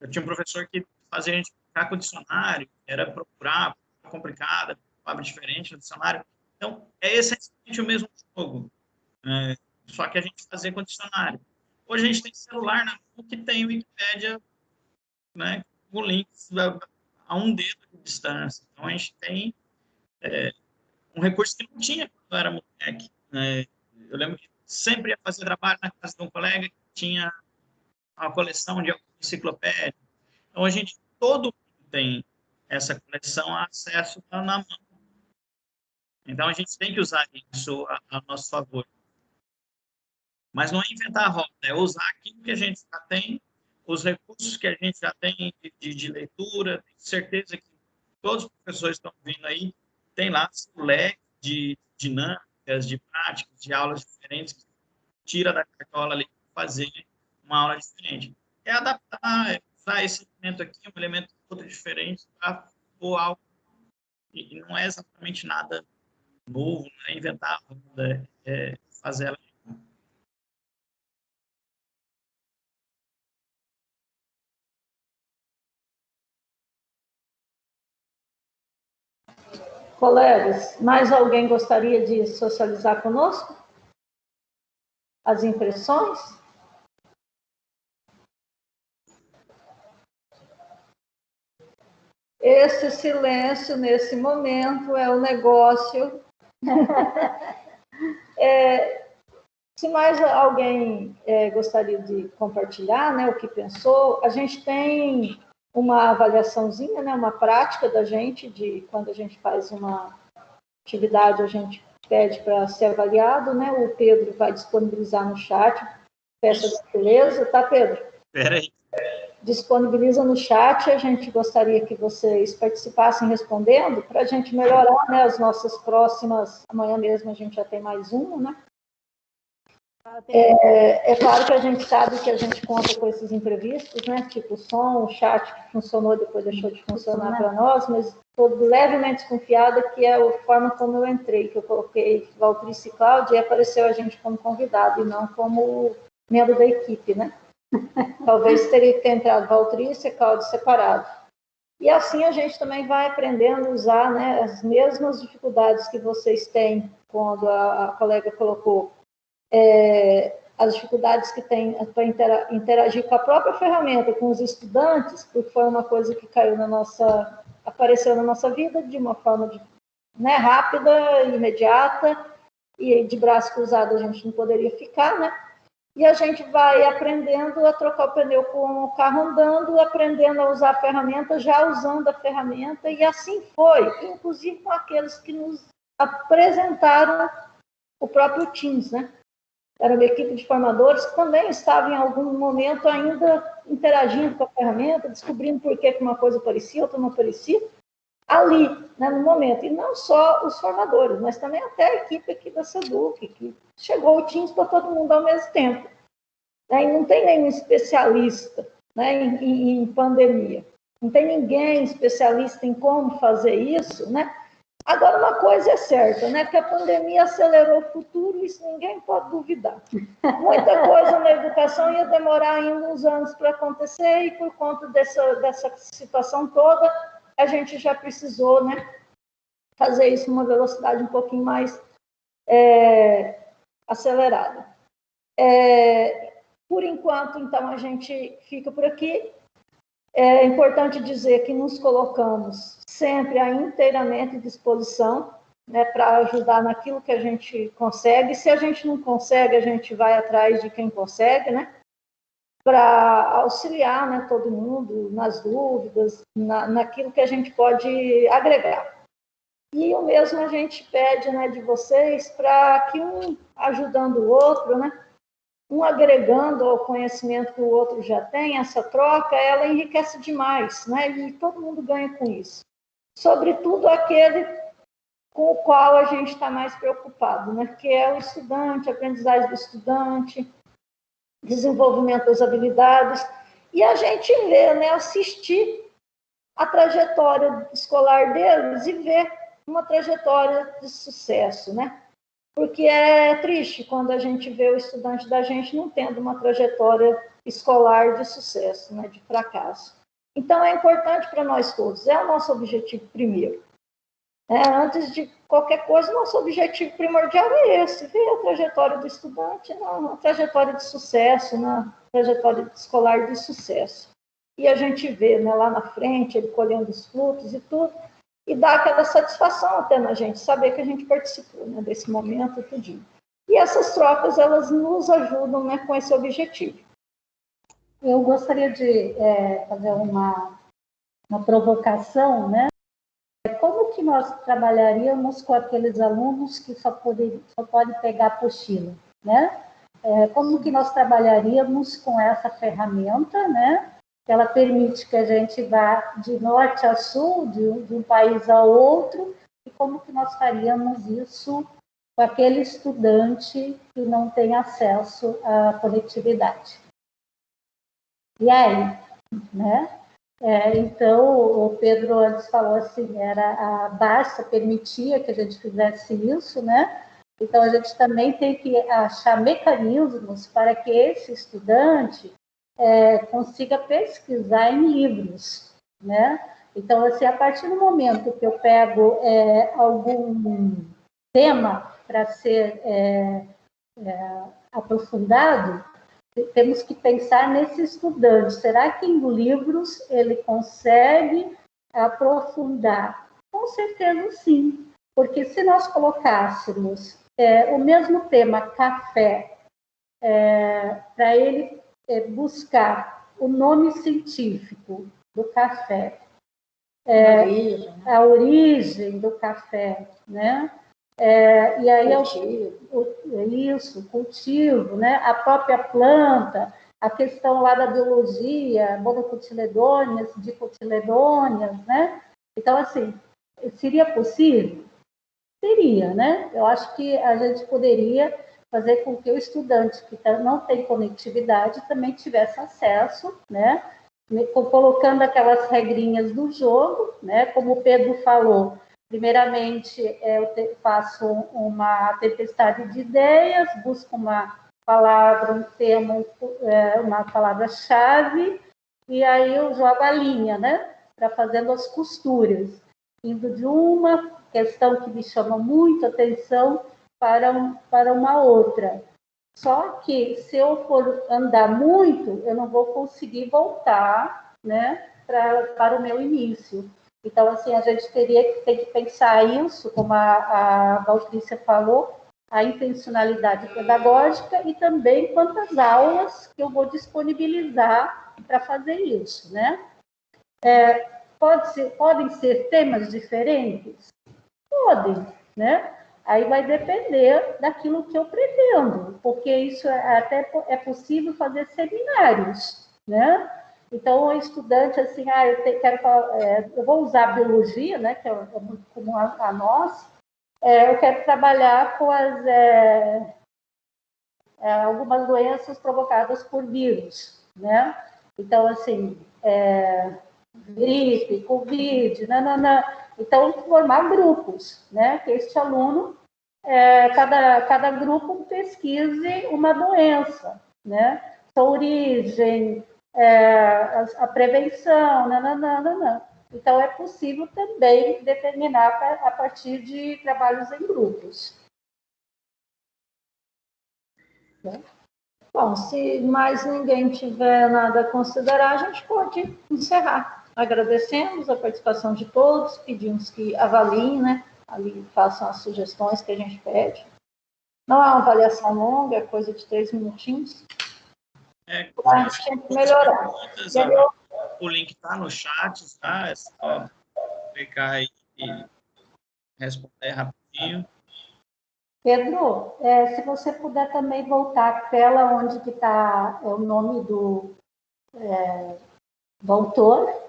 eu tinha um professor que fazia a gente ficar com o dicionário, era procurar complicada, palavra diferente no dicionário. Então, é essencialmente o mesmo jogo, né? Só que a gente fazia com o dicionário. Hoje a gente tem celular na mão que tem Wikipédia, né, com links a um dedo de distância. Então, a gente tem um recurso que não tinha quando eu era moleque, né? Eu lembro que sempre ia fazer trabalho na casa de um colega que tinha uma coleção de enciclopédia. Então, todo mundo tem essa coleção, acesso na mão. Então, a gente tem que usar isso a nosso favor. Mas não é inventar a roda, é usar aquilo que a gente já tem, os recursos que a gente já tem de leitura. Tenho certeza que todos os professores que estão vindo aí têm lá o leque de dinâmicas, de práticas, de aulas diferentes, que tira da cartola ali para fazer uma aula diferente. É adaptar, é usar esse elemento aqui, um elemento outro diferente para pôr algo. E não é exatamente nada novo, não é inventar a roda, é fazer ela. Colegas, mais alguém gostaria de socializar conosco? As impressões? Esse silêncio, nesse momento, é o negócio. Se mais alguém gostaria de compartilhar, né, o que pensou, a gente tem uma avaliaçãozinha, né, uma prática da gente, de quando a gente faz uma atividade, a gente pede para ser avaliado, né, o Pedro vai disponibilizar no chat, peça de gentileza, tá, Pedro? Espera aí. Disponibiliza no chat, a gente gostaria que vocês participassem respondendo, para a gente melhorar, né, as nossas próximas, amanhã mesmo a gente já tem mais uma, né? É claro que a gente sabe que a gente conta com esses imprevistos, né? Tipo o som, o chat que funcionou, depois deixou de funcionar para nós, mas estou levemente desconfiada que é a forma como eu entrei, que eu coloquei Valtrice e Cláudia e apareceu a gente como convidado e não como membro da equipe, né? Talvez teria que ter entrado Valtrice e Cláudia separado. E assim a gente também vai aprendendo a usar, né, as mesmas dificuldades que vocês têm quando a colega colocou as dificuldades que tem para interagir com a própria ferramenta, com os estudantes, porque foi uma coisa que apareceu na nossa vida de uma forma né, rápida, imediata, e de braço cruzado a gente não poderia ficar, né? e a gente vai aprendendo a trocar o pneu com o carro andando, aprendendo a usar a ferramenta, já usando a ferramenta, e assim foi, inclusive com aqueles que nos apresentaram o próprio Teams, né? Era uma equipe de formadores que também estava em algum momento ainda interagindo com a ferramenta, descobrindo por que uma coisa parecia, outra não parecia, ali, né, no momento. E não só os formadores, mas também até a equipe aqui da SEDUC, que chegou o Teams para todo mundo ao mesmo tempo. Né? E não tem nenhum especialista, né, em pandemia. Não tem ninguém especialista em como fazer isso, né? Agora, uma coisa é certa, né? Que a pandemia acelerou o futuro, isso ninguém pode duvidar. Muita coisa na educação ia demorar ainda uns anos para acontecer, e por conta dessa situação toda, a gente já precisou, né, fazer isso numa velocidade um pouquinho mais acelerada. Por enquanto, então, a gente fica por aqui. É importante dizer que nos colocamos sempre à inteiramente disposição, né, para ajudar naquilo que a gente consegue. Se a gente não consegue, a gente vai atrás de quem consegue, né, para auxiliar, né, todo mundo nas dúvidas, naquilo que a gente pode agregar. E o mesmo a gente pede, né, de vocês, para que um ajudando o outro, né, um agregando ao conhecimento que o outro já tem, essa troca, ela enriquece demais, né? E todo mundo ganha com isso. Sobretudo aquele com o qual a gente está mais preocupado, né? Que é o estudante, a aprendizagem do estudante, desenvolvimento das habilidades, e a gente vê, né, assistir a trajetória escolar deles e ver uma trajetória de sucesso, né? Porque é triste quando a gente vê o estudante da gente não tendo uma trajetória escolar de sucesso, né, de fracasso. Então, é importante para nós todos, é o nosso objetivo primeiro. Antes de qualquer coisa, nosso objetivo primordial é esse, ver a trajetória do estudante na trajetória de sucesso, na trajetória escolar de sucesso. E a gente vê, né, lá na frente, ele colhendo os frutos e tudo, e dá aquela satisfação até na gente, saber que a gente participou, né, desse momento e tudinho. E essas trocas, elas nos ajudam, né, com esse objetivo. Eu gostaria de fazer uma provocação, né? Como que nós trabalharíamos com aqueles alunos que só podem pegar apostila, né? Como que nós trabalharíamos com essa ferramenta, né? Ela permite que a gente vá de norte a sul, de um país a outro, e como que nós faríamos isso com aquele estudante que não tem acesso à conectividade. E aí, né? Então, o Pedro antes falou assim, a Barça permitia que a gente fizesse isso, né? Então, a gente também tem que achar mecanismos para que esse estudante consiga pesquisar em livros, né? Então, assim, a partir do momento que eu pego algum tema para ser aprofundado, temos que pensar nesse estudante. Será que em livros ele consegue aprofundar? Com certeza sim, porque se nós colocássemos o mesmo tema, café, para ele buscar o nome científico do café, a origem do café, né? E aí o cultivo, né? A própria planta, a questão lá da biologia, monocotiledôneas, dicotiledôneas, né? Então, assim, seria possível? Seria, né? Eu acho que a gente poderia fazer com que o estudante que não tem conectividade também tivesse acesso, né? Colocando aquelas regrinhas do jogo, né? Como o Pedro falou, primeiramente eu faço uma tempestade de ideias, busco uma palavra, um termo, uma palavra-chave, e aí eu jogo a linha, né? Para fazendo as costuras, indo de uma questão que me chama muito atenção para uma outra. Só que se eu for andar muito, eu não vou conseguir voltar, né, para o meu início. Então, assim, a gente tem que pensar isso, como a Valtrícia falou, a intencionalidade pedagógica e também quantas aulas que eu vou disponibilizar para fazer isso, né? Podem ser temas diferentes? Podem, né? Aí vai depender daquilo que eu pretendo, porque isso até é possível fazer seminários, né? Então, o estudante, assim, eu vou usar a biologia, né, que é muito comum a nós, eu quero trabalhar com algumas doenças provocadas por vírus, né? Então, assim, gripe, Covid, então formar grupos, né? Que este aluno, cada grupo pesquise uma doença, né? A origem, a prevenção, Então, é possível também determinar a partir de trabalhos em grupos. Bom, se mais ninguém tiver nada a considerar, a gente pode encerrar. Agradecemos a participação de todos, pedimos que avaliem, né? Ali façam as sugestões que a gente pede. Não é uma avaliação longa, é coisa de 3 minutinhos. A gente tem que melhorar. O link está no chat, tá? É só clicar aí e responder rapidinho. Pedro, se você puder também voltar à tela onde que está o nome do autor,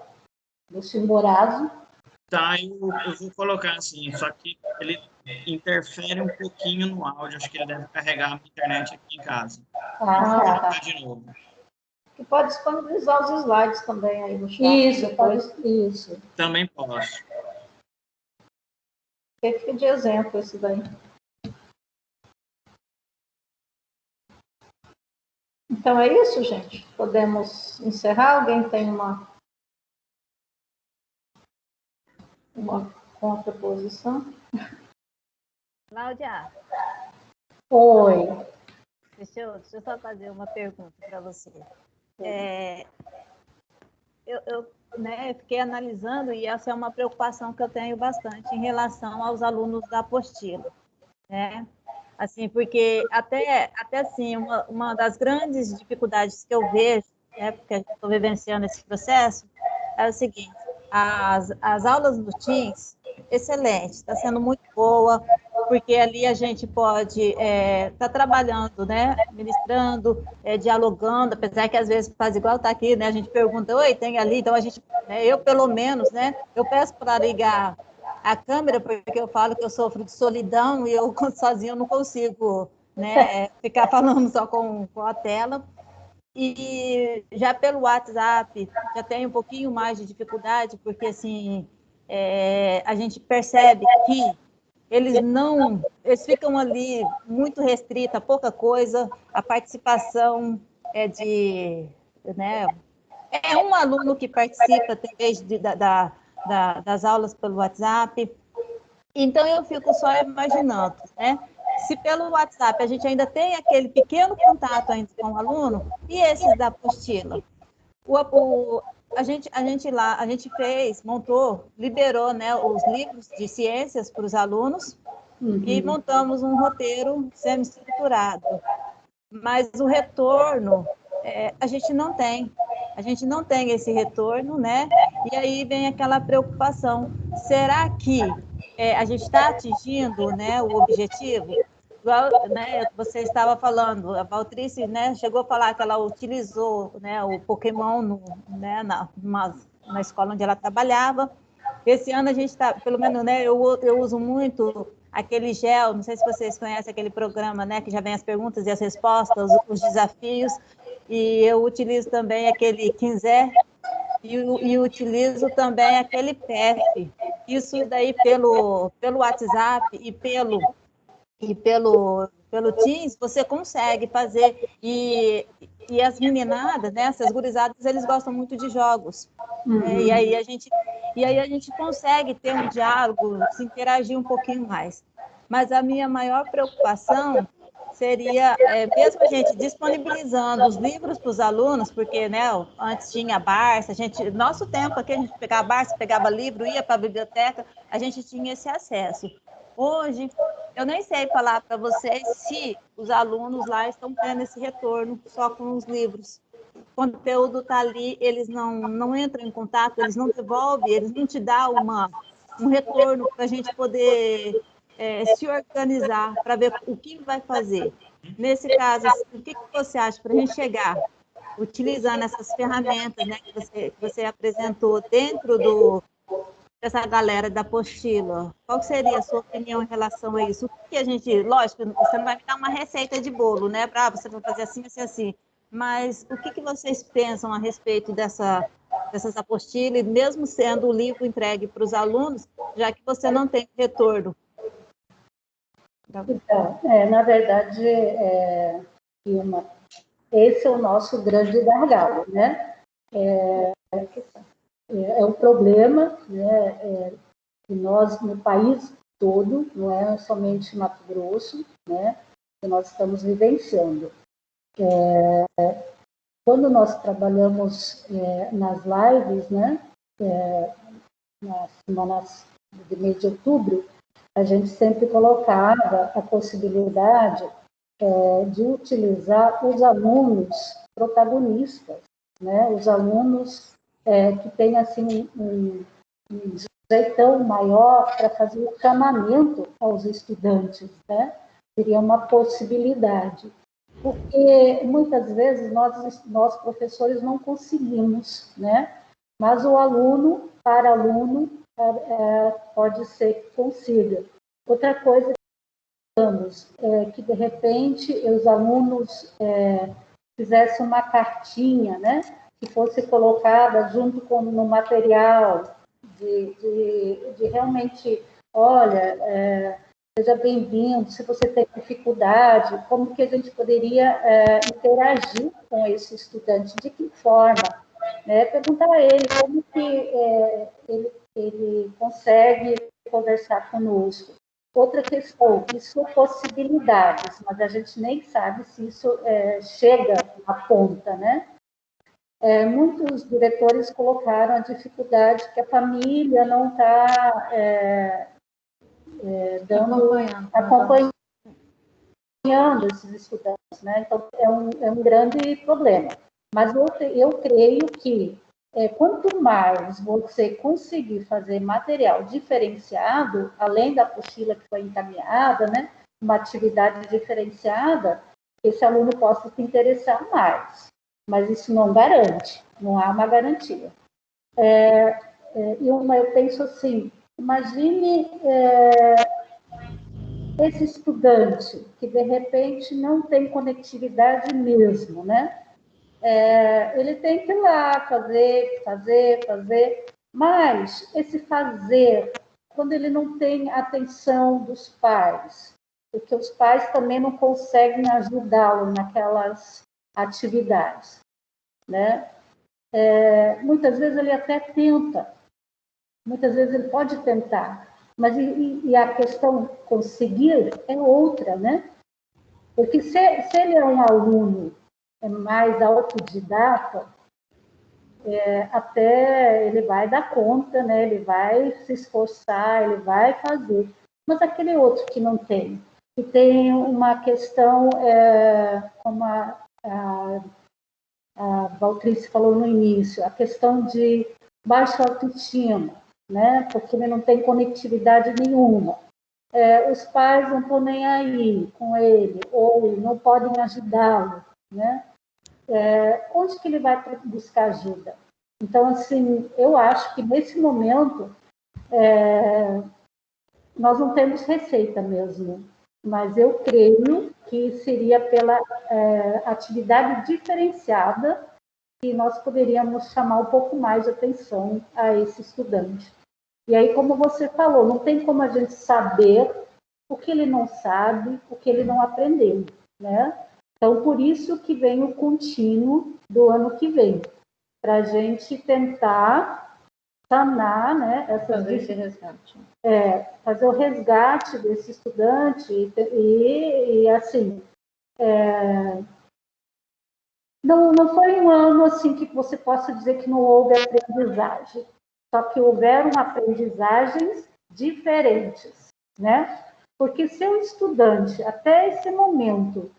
do Chimborazo. Tá, eu vou colocar assim, só que ele interfere um pouquinho no áudio, acho que ele deve carregar a internet aqui em casa. Vou colocar de novo. E pode disponibilizar os slides também aí no chat. Isso, depois. Isso. Também posso. Fica de exemplo esse daí. Então é isso, gente. Podemos encerrar? Alguém tem uma contraposição? Cláudia. Oi. Deixa eu só fazer uma pergunta para você. Eu fiquei analisando, e essa é uma preocupação que eu tenho bastante em relação aos alunos da apostila, né? Assim, porque até assim, uma das grandes dificuldades que eu vejo, né, porque eu estou vivenciando esse processo, é o seguinte: as aulas do Teams, excelente, está sendo muito boa, porque ali a gente pode estar trabalhando, né, ministrando, dialogando, apesar que às vezes faz igual está aqui, né, a gente pergunta, oi, tem ali, então a gente, eu pelo menos, né, eu peço para ligar a câmera, porque eu falo que eu sofro de solidão e eu sozinha eu não consigo, né, ficar falando só com a tela. E já pelo WhatsApp já tem um pouquinho mais de dificuldade, porque assim a gente percebe que eles ficam ali muito restrita, pouca coisa, a participação né, é um aluno que participa talvez das aulas pelo WhatsApp. Então eu fico só imaginando, né? Se pelo WhatsApp a gente ainda tem aquele pequeno contato ainda com o aluno, e esses da apostila? A gente montou, liberou, né, os livros de ciências para os alunos, e montamos um roteiro semi-estruturado. Mas o retorno, a gente não tem. A gente não tem esse retorno, né? E aí vem aquela preocupação. Será que a gente está atingindo, né, o objetivo? Igual, né, você estava falando, a Valtrice, né, chegou a falar que ela utilizou, né, o Pokémon na escola onde ela trabalhava. Esse ano a gente está, pelo menos, né, eu uso muito aquele gel, não sei se vocês conhecem aquele programa, né, que já vem as perguntas e as respostas, os desafios, e eu utilizo também aquele Quinzé e utilizo também aquele PF. Isso daí pelo WhatsApp e pelo Teams, você consegue fazer. E as meninadas, né, essas gurizadas, eles gostam muito de jogos. E aí a gente consegue ter um diálogo, se interagir um pouquinho mais. Mas a minha maior preocupação seria, mesmo a gente disponibilizando os livros para os alunos, porque, né, antes tinha a Barça, nosso tempo aqui, a gente pegava a Barça, pegava livro, ia para a biblioteca, a gente tinha esse acesso. Hoje, eu nem sei falar para vocês se os alunos lá estão tendo esse retorno só com os livros. O conteúdo está ali, eles não entram em contato, eles não devolvem, eles não te dão um retorno para a gente poder se organizar, para ver o que vai fazer. Nesse caso, o que você acha para a gente chegar, utilizando essas ferramentas, né, que você apresentou dentro dessa galera da apostila? Qual seria a sua opinião em relação a isso? O que a gente, lógico, você não vai me dar uma receita de bolo, né? Para você vai fazer assim, assim, assim. Mas o que vocês pensam a respeito dessas apostilas, mesmo sendo o livro entregue para os alunos, já que você não tem retorno? Então, na verdade, Vilma, esse é o nosso grande gargalo, né? É um problema, né? Que nós, no país todo, não é somente Mato Grosso, né? Que nós estamos vivenciando. Quando nós trabalhamos nas lives, né? Nas semanas de mês de outubro, a gente sempre colocava a possibilidade de utilizar os alunos protagonistas, né? Os alunos que têm assim um jeitão maior para fazer o chamamento aos estudantes, né? Seria uma possibilidade, porque muitas vezes nós professores não conseguimos, né? Mas o aluno, para aluno, pode ser que consiga. Outra coisa que de repente os alunos fizessem uma cartinha, né, que fosse colocada junto no material, de realmente, olha, seja bem-vindo, se você tem dificuldade, como que a gente poderia interagir com esse estudante, de que forma, né, perguntar a ele como que ele consegue conversar conosco. Outra questão, isso é possibilidades, mas a gente nem sabe se isso chega à ponta, né? Muitos diretores colocaram a dificuldade que a família não está acompanhando esses estudantes, né? Então, é um grande problema. Mas eu creio que quanto mais você conseguir fazer material diferenciado, além da apostila que foi encaminhada, né, uma atividade diferenciada, esse aluno possa se interessar mais. Mas isso não garante, não há uma garantia. Eu penso assim, imagine esse estudante que, de repente, não tem conectividade mesmo, né? Ele tem que ir lá fazer, mas esse fazer, quando ele não tem atenção dos pais, porque os pais também não conseguem ajudá-lo naquelas atividades, né? Muitas vezes ele até tenta, muitas vezes ele pode tentar, mas e a questão conseguir é outra, né? Porque se ele é um aluno mais autodidata, até ele vai dar conta, né? Ele vai se esforçar, ele vai fazer. Mas aquele outro que não tem, que tem uma questão, como a Valtrice falou no início, a questão de baixa autoestima, né? Porque ele não tem conectividade nenhuma. Os pais não estão nem aí com ele, ou não podem ajudá-lo, né? Onde que ele vai buscar ajuda? Então, assim, eu acho que nesse momento nós não temos receita mesmo, mas eu creio que seria pela atividade diferenciada que nós poderíamos chamar um pouco mais de atenção a esse estudante. E aí, como você falou, não tem como a gente saber o que ele não sabe, o que ele não aprendeu, né? Então, por isso que vem o contínuo do ano que vem, para a gente tentar sanar, né, fazer o resgate desse estudante e assim, não foi um ano assim que você possa dizer que não houve aprendizagem, só que houveram aprendizagens diferentes, né? Porque se o estudante, até esse momento,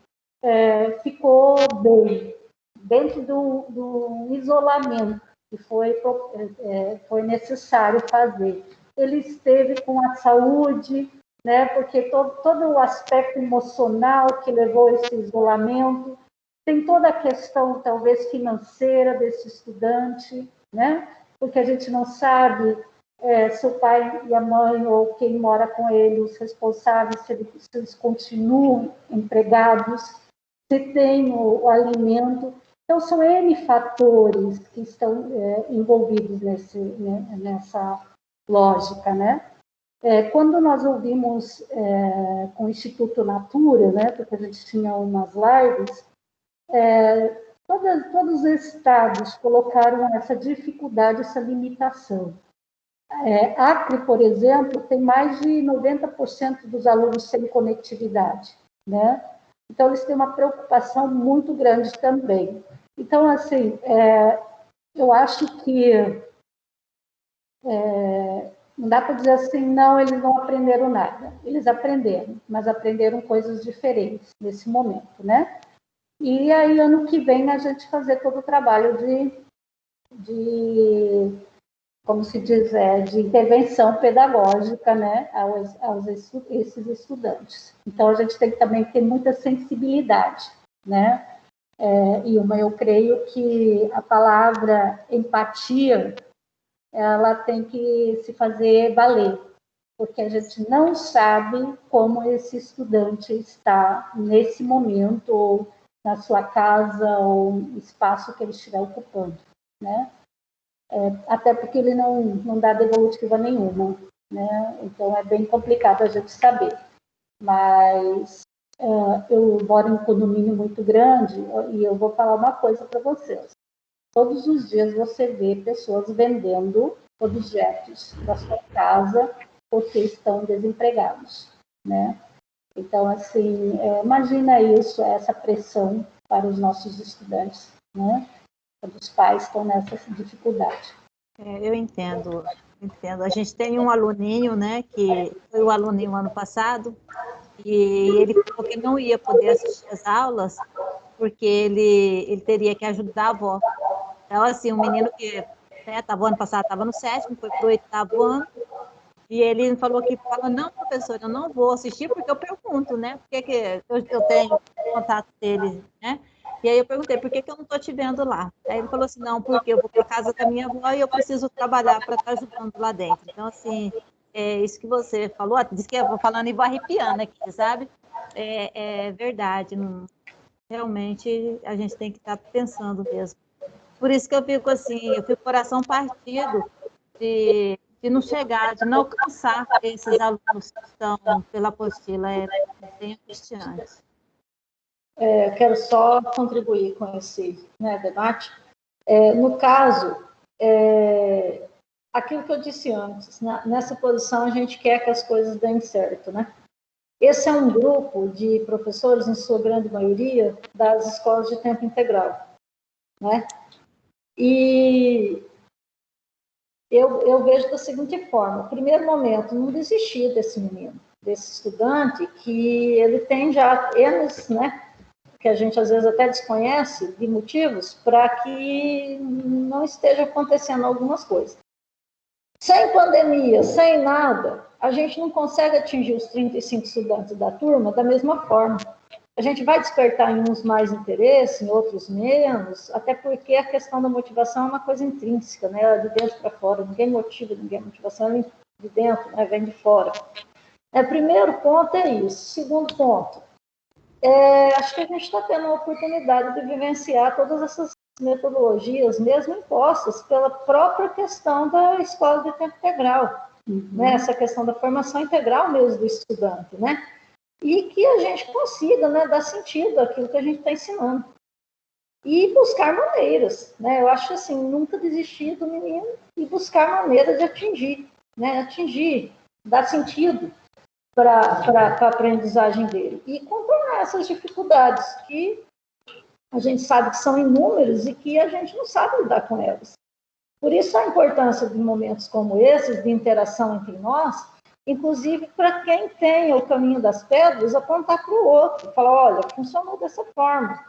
ficou bem, dentro do isolamento que foi necessário fazer, ele esteve com a saúde, né, porque todo o aspecto emocional que levou a esse isolamento, tem toda a questão, talvez, financeira desse estudante, né, porque a gente não sabe se o pai e a mãe ou quem mora com ele, os responsáveis, se eles continuam empregados, se tem o alimento. Então, são N fatores que estão envolvidos nessa lógica, né? Quando nós ouvimos com o Natura, né, porque a gente tinha umas lives, todos os estados colocaram essa dificuldade, essa limitação. Acre, por exemplo, tem mais de 90% dos alunos sem conectividade, né? Então, eles têm uma preocupação muito grande também. Então, assim, eu acho que não dá para dizer assim, não, eles não aprenderam nada. Eles aprenderam, mas aprenderam coisas diferentes nesse momento, né? E aí, ano que vem, a gente fazer todo o trabalho de como se diz, de intervenção pedagógica, né, esses estudantes. Então, a gente tem que também ter muita sensibilidade, né? Eu creio que a palavra empatia, ela tem que se fazer valer, porque a gente não sabe como esse estudante está nesse momento, ou na sua casa, ou no espaço que ele estiver ocupando, né? Até porque ele não dá devolutiva nenhuma, né? Então é bem complicado a gente saber. Mas eu moro em um condomínio muito grande e eu vou falar uma coisa para vocês. Todos os dias você vê pessoas vendendo objetos da sua casa porque estão desempregados, né? Então, assim, imagina isso, essa pressão para os nossos estudantes, né? Os pais estão nessa dificuldade. Eu entendo. A gente tem um aluninho, né, que foi o aluninho ano passado, e ele falou que não ia poder assistir às aulas, porque ele teria que ajudar a avó. Então, assim, um menino que estava ano passado, estava no 7º, foi para o 8º ano, e ele falou não, professor, eu não vou assistir, porque eu pergunto, né, por que eu tenho contato dele, né? E aí eu perguntei, por que eu não estou te vendo lá? Aí ele falou assim, não, porque eu vou para casa da minha avó e eu preciso trabalhar para estar ajudando lá dentro. Então, assim, isso que você falou, disse que eu vou falando e vou arrepiando aqui, sabe? É verdade, realmente a gente tem que estar pensando mesmo. Por isso que eu fico assim, eu fico coração partido de não chegar, de não alcançar esses alunos que estão pela apostila, bem angustiante. Eu quero só contribuir com esse debate. No caso, aquilo que eu disse antes, nessa posição a gente quer que as coisas deem certo, né? Esse é um grupo de professores, em sua grande maioria, das escolas de tempo integral, né? E eu vejo da seguinte forma: no primeiro momento, não desistir desse menino, desse estudante, que ele tem já N, né, que a gente às vezes até desconhece, de motivos para que não esteja acontecendo algumas coisas. Sem pandemia, sem nada, a gente não consegue atingir os 35 estudantes da turma da mesma forma. A gente vai despertar em uns mais interesse, em outros menos, até porque a questão da motivação é uma coisa intrínseca, né? Ela é de dentro para fora, ninguém motiva ninguém, a motivação é de dentro, né? Vem de fora. Primeiro ponto é isso. Segundo ponto, acho que a gente está tendo a oportunidade de vivenciar todas essas metodologias, mesmo impostas pela própria questão da escola de tempo integral, né? Essa questão da formação integral mesmo do estudante, né? E que a gente consiga, né, dar sentido àquilo que a gente está ensinando. E buscar maneiras, né? Eu acho assim, nunca desistir do menino e buscar maneiras de atingir, né? Atingir, dar sentido para a aprendizagem dele. E contornar essas dificuldades que a gente sabe que são inúmeras e que a gente não sabe lidar com elas. Por isso a importância de momentos como esses, de interação entre nós, inclusive para quem tem o caminho das pedras, apontar para o outro, falar, olha, funcionou dessa forma.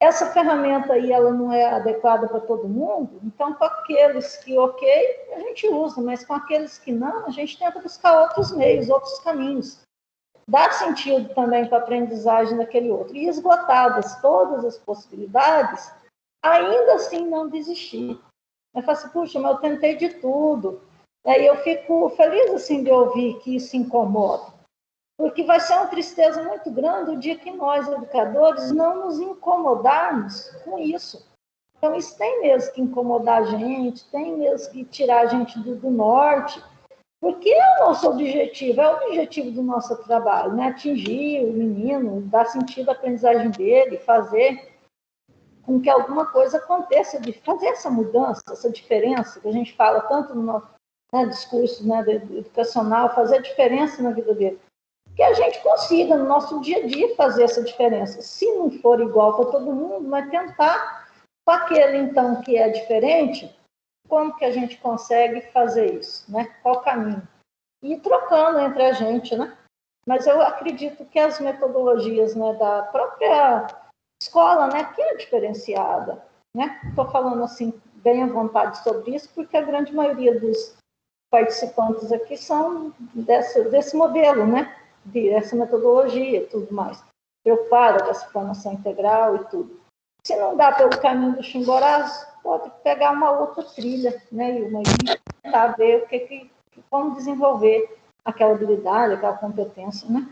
Essa ferramenta aí, ela não é adequada para todo mundo, então com aqueles que ok, a gente usa, mas com aqueles que não, a gente tenta buscar outros meios, outros caminhos. Dá sentido também para a aprendizagem daquele outro. E esgotadas todas as possibilidades, ainda assim não desistir. Eu falo assim, puxa, mas eu tentei de tudo. Aí eu fico feliz assim de ouvir que isso incomoda, porque vai ser uma tristeza muito grande o dia que nós, educadores, não nos incomodarmos com isso. Então, isso tem mesmo que incomodar a gente, tem mesmo que tirar a gente do norte, porque é o nosso objetivo, é o objetivo do nosso trabalho, né? Atingir o menino, dar sentido à aprendizagem dele, fazer com que alguma coisa aconteça, de fazer essa mudança, essa diferença, que a gente fala tanto no nosso discurso, né, educacional, fazer a diferença na vida dele. Que a gente consiga, no nosso dia a dia, fazer essa diferença. Se não for igual para todo mundo, mas tentar, com aquele, então, que é diferente, como que a gente consegue fazer isso, né? Qual o caminho? E trocando entre a gente, né? Mas eu acredito que as metodologias, né, da própria escola, né, que é diferenciada, né? Estou falando assim, bem à vontade sobre isso, porque a grande maioria dos participantes aqui são desse modelo, né? Dessa metodologia e tudo mais. Preocupada com essa formação integral e tudo. Se não dá pelo caminho do Chimborazo, pode pegar uma outra trilha, né? E tentar ver como desenvolver aquela habilidade, aquela competência, né?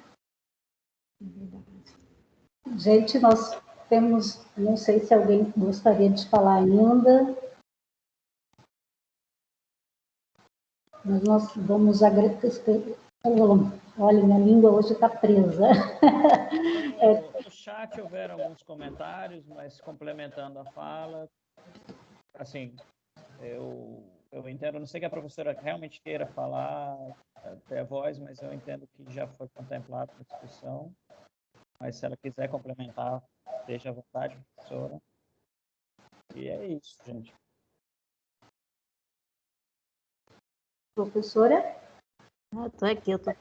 Gente, nós temos, não sei se alguém gostaria de falar ainda, mas nós vamos agradecer. Olha, minha língua hoje está presa. No chat houveram alguns comentários, mas complementando a fala, assim, eu entendo, não sei que a professora realmente queira falar até a voz, mas eu entendo que já foi contemplado na discussão, mas se ela quiser complementar, deixe à vontade, professora. E é isso, gente. Professora? Estou aqui, eu tô...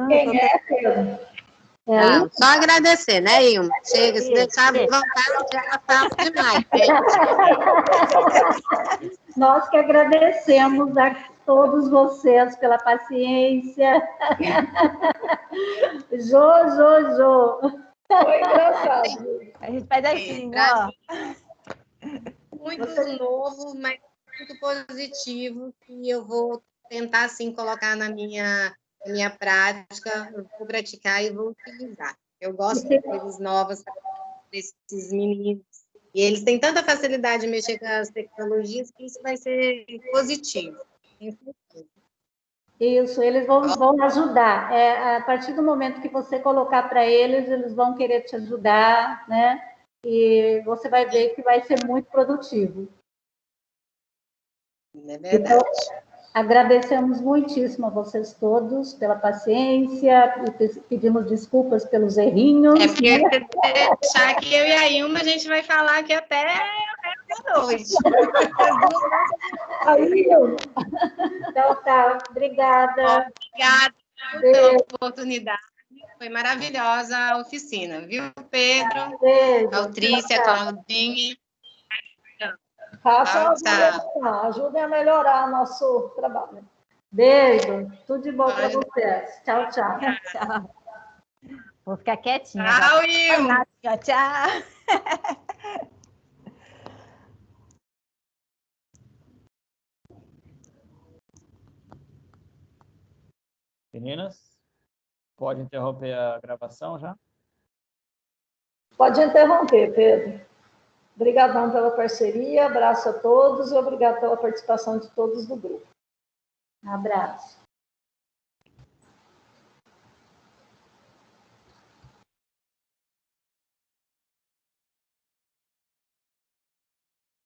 Quem é, Pedro? Só agradecer, né, Ilma? Chega, se deixar à vontade, já fala demais, gente. Nós que agradecemos a todos vocês pela paciência. Jô. Foi engraçado. A gente faz assim, Pra ó. Muito novo, mas muito positivo, que eu vou tentar, assim, colocar na minha prática, eu vou praticar e vou utilizar. Eu gosto de coisas novas, desses meninos, e eles têm tanta facilidade de mexer com as tecnologias que isso vai ser positivo. Isso, eles vão ajudar. A partir do momento que você colocar para eles vão querer te ajudar, né? E você vai ver que vai ser muito produtivo. É verdade. Então, agradecemos muitíssimo a vocês todos pela paciência, e pedimos desculpas pelos errinhos. É porque se deixar que eu e a Ilma, a gente vai falar aqui até a noite. Aí, Então tá, obrigada. Obrigada pela oportunidade. Foi maravilhosa a oficina, viu, Pedro? Beijo. A Altrícia, a Claudinha. Façam Tchau. ajudem a melhorar nosso trabalho. Beijo. Tudo de bom para vocês. Tchau. Tchau. Vou ficar quietinha. Tchau, Ilma. Tchau. Meninas, pode interromper a gravação já? Pode interromper, Pedro. Obrigadão pela parceria, abraço a todos e obrigado pela participação de todos do grupo. Um abraço.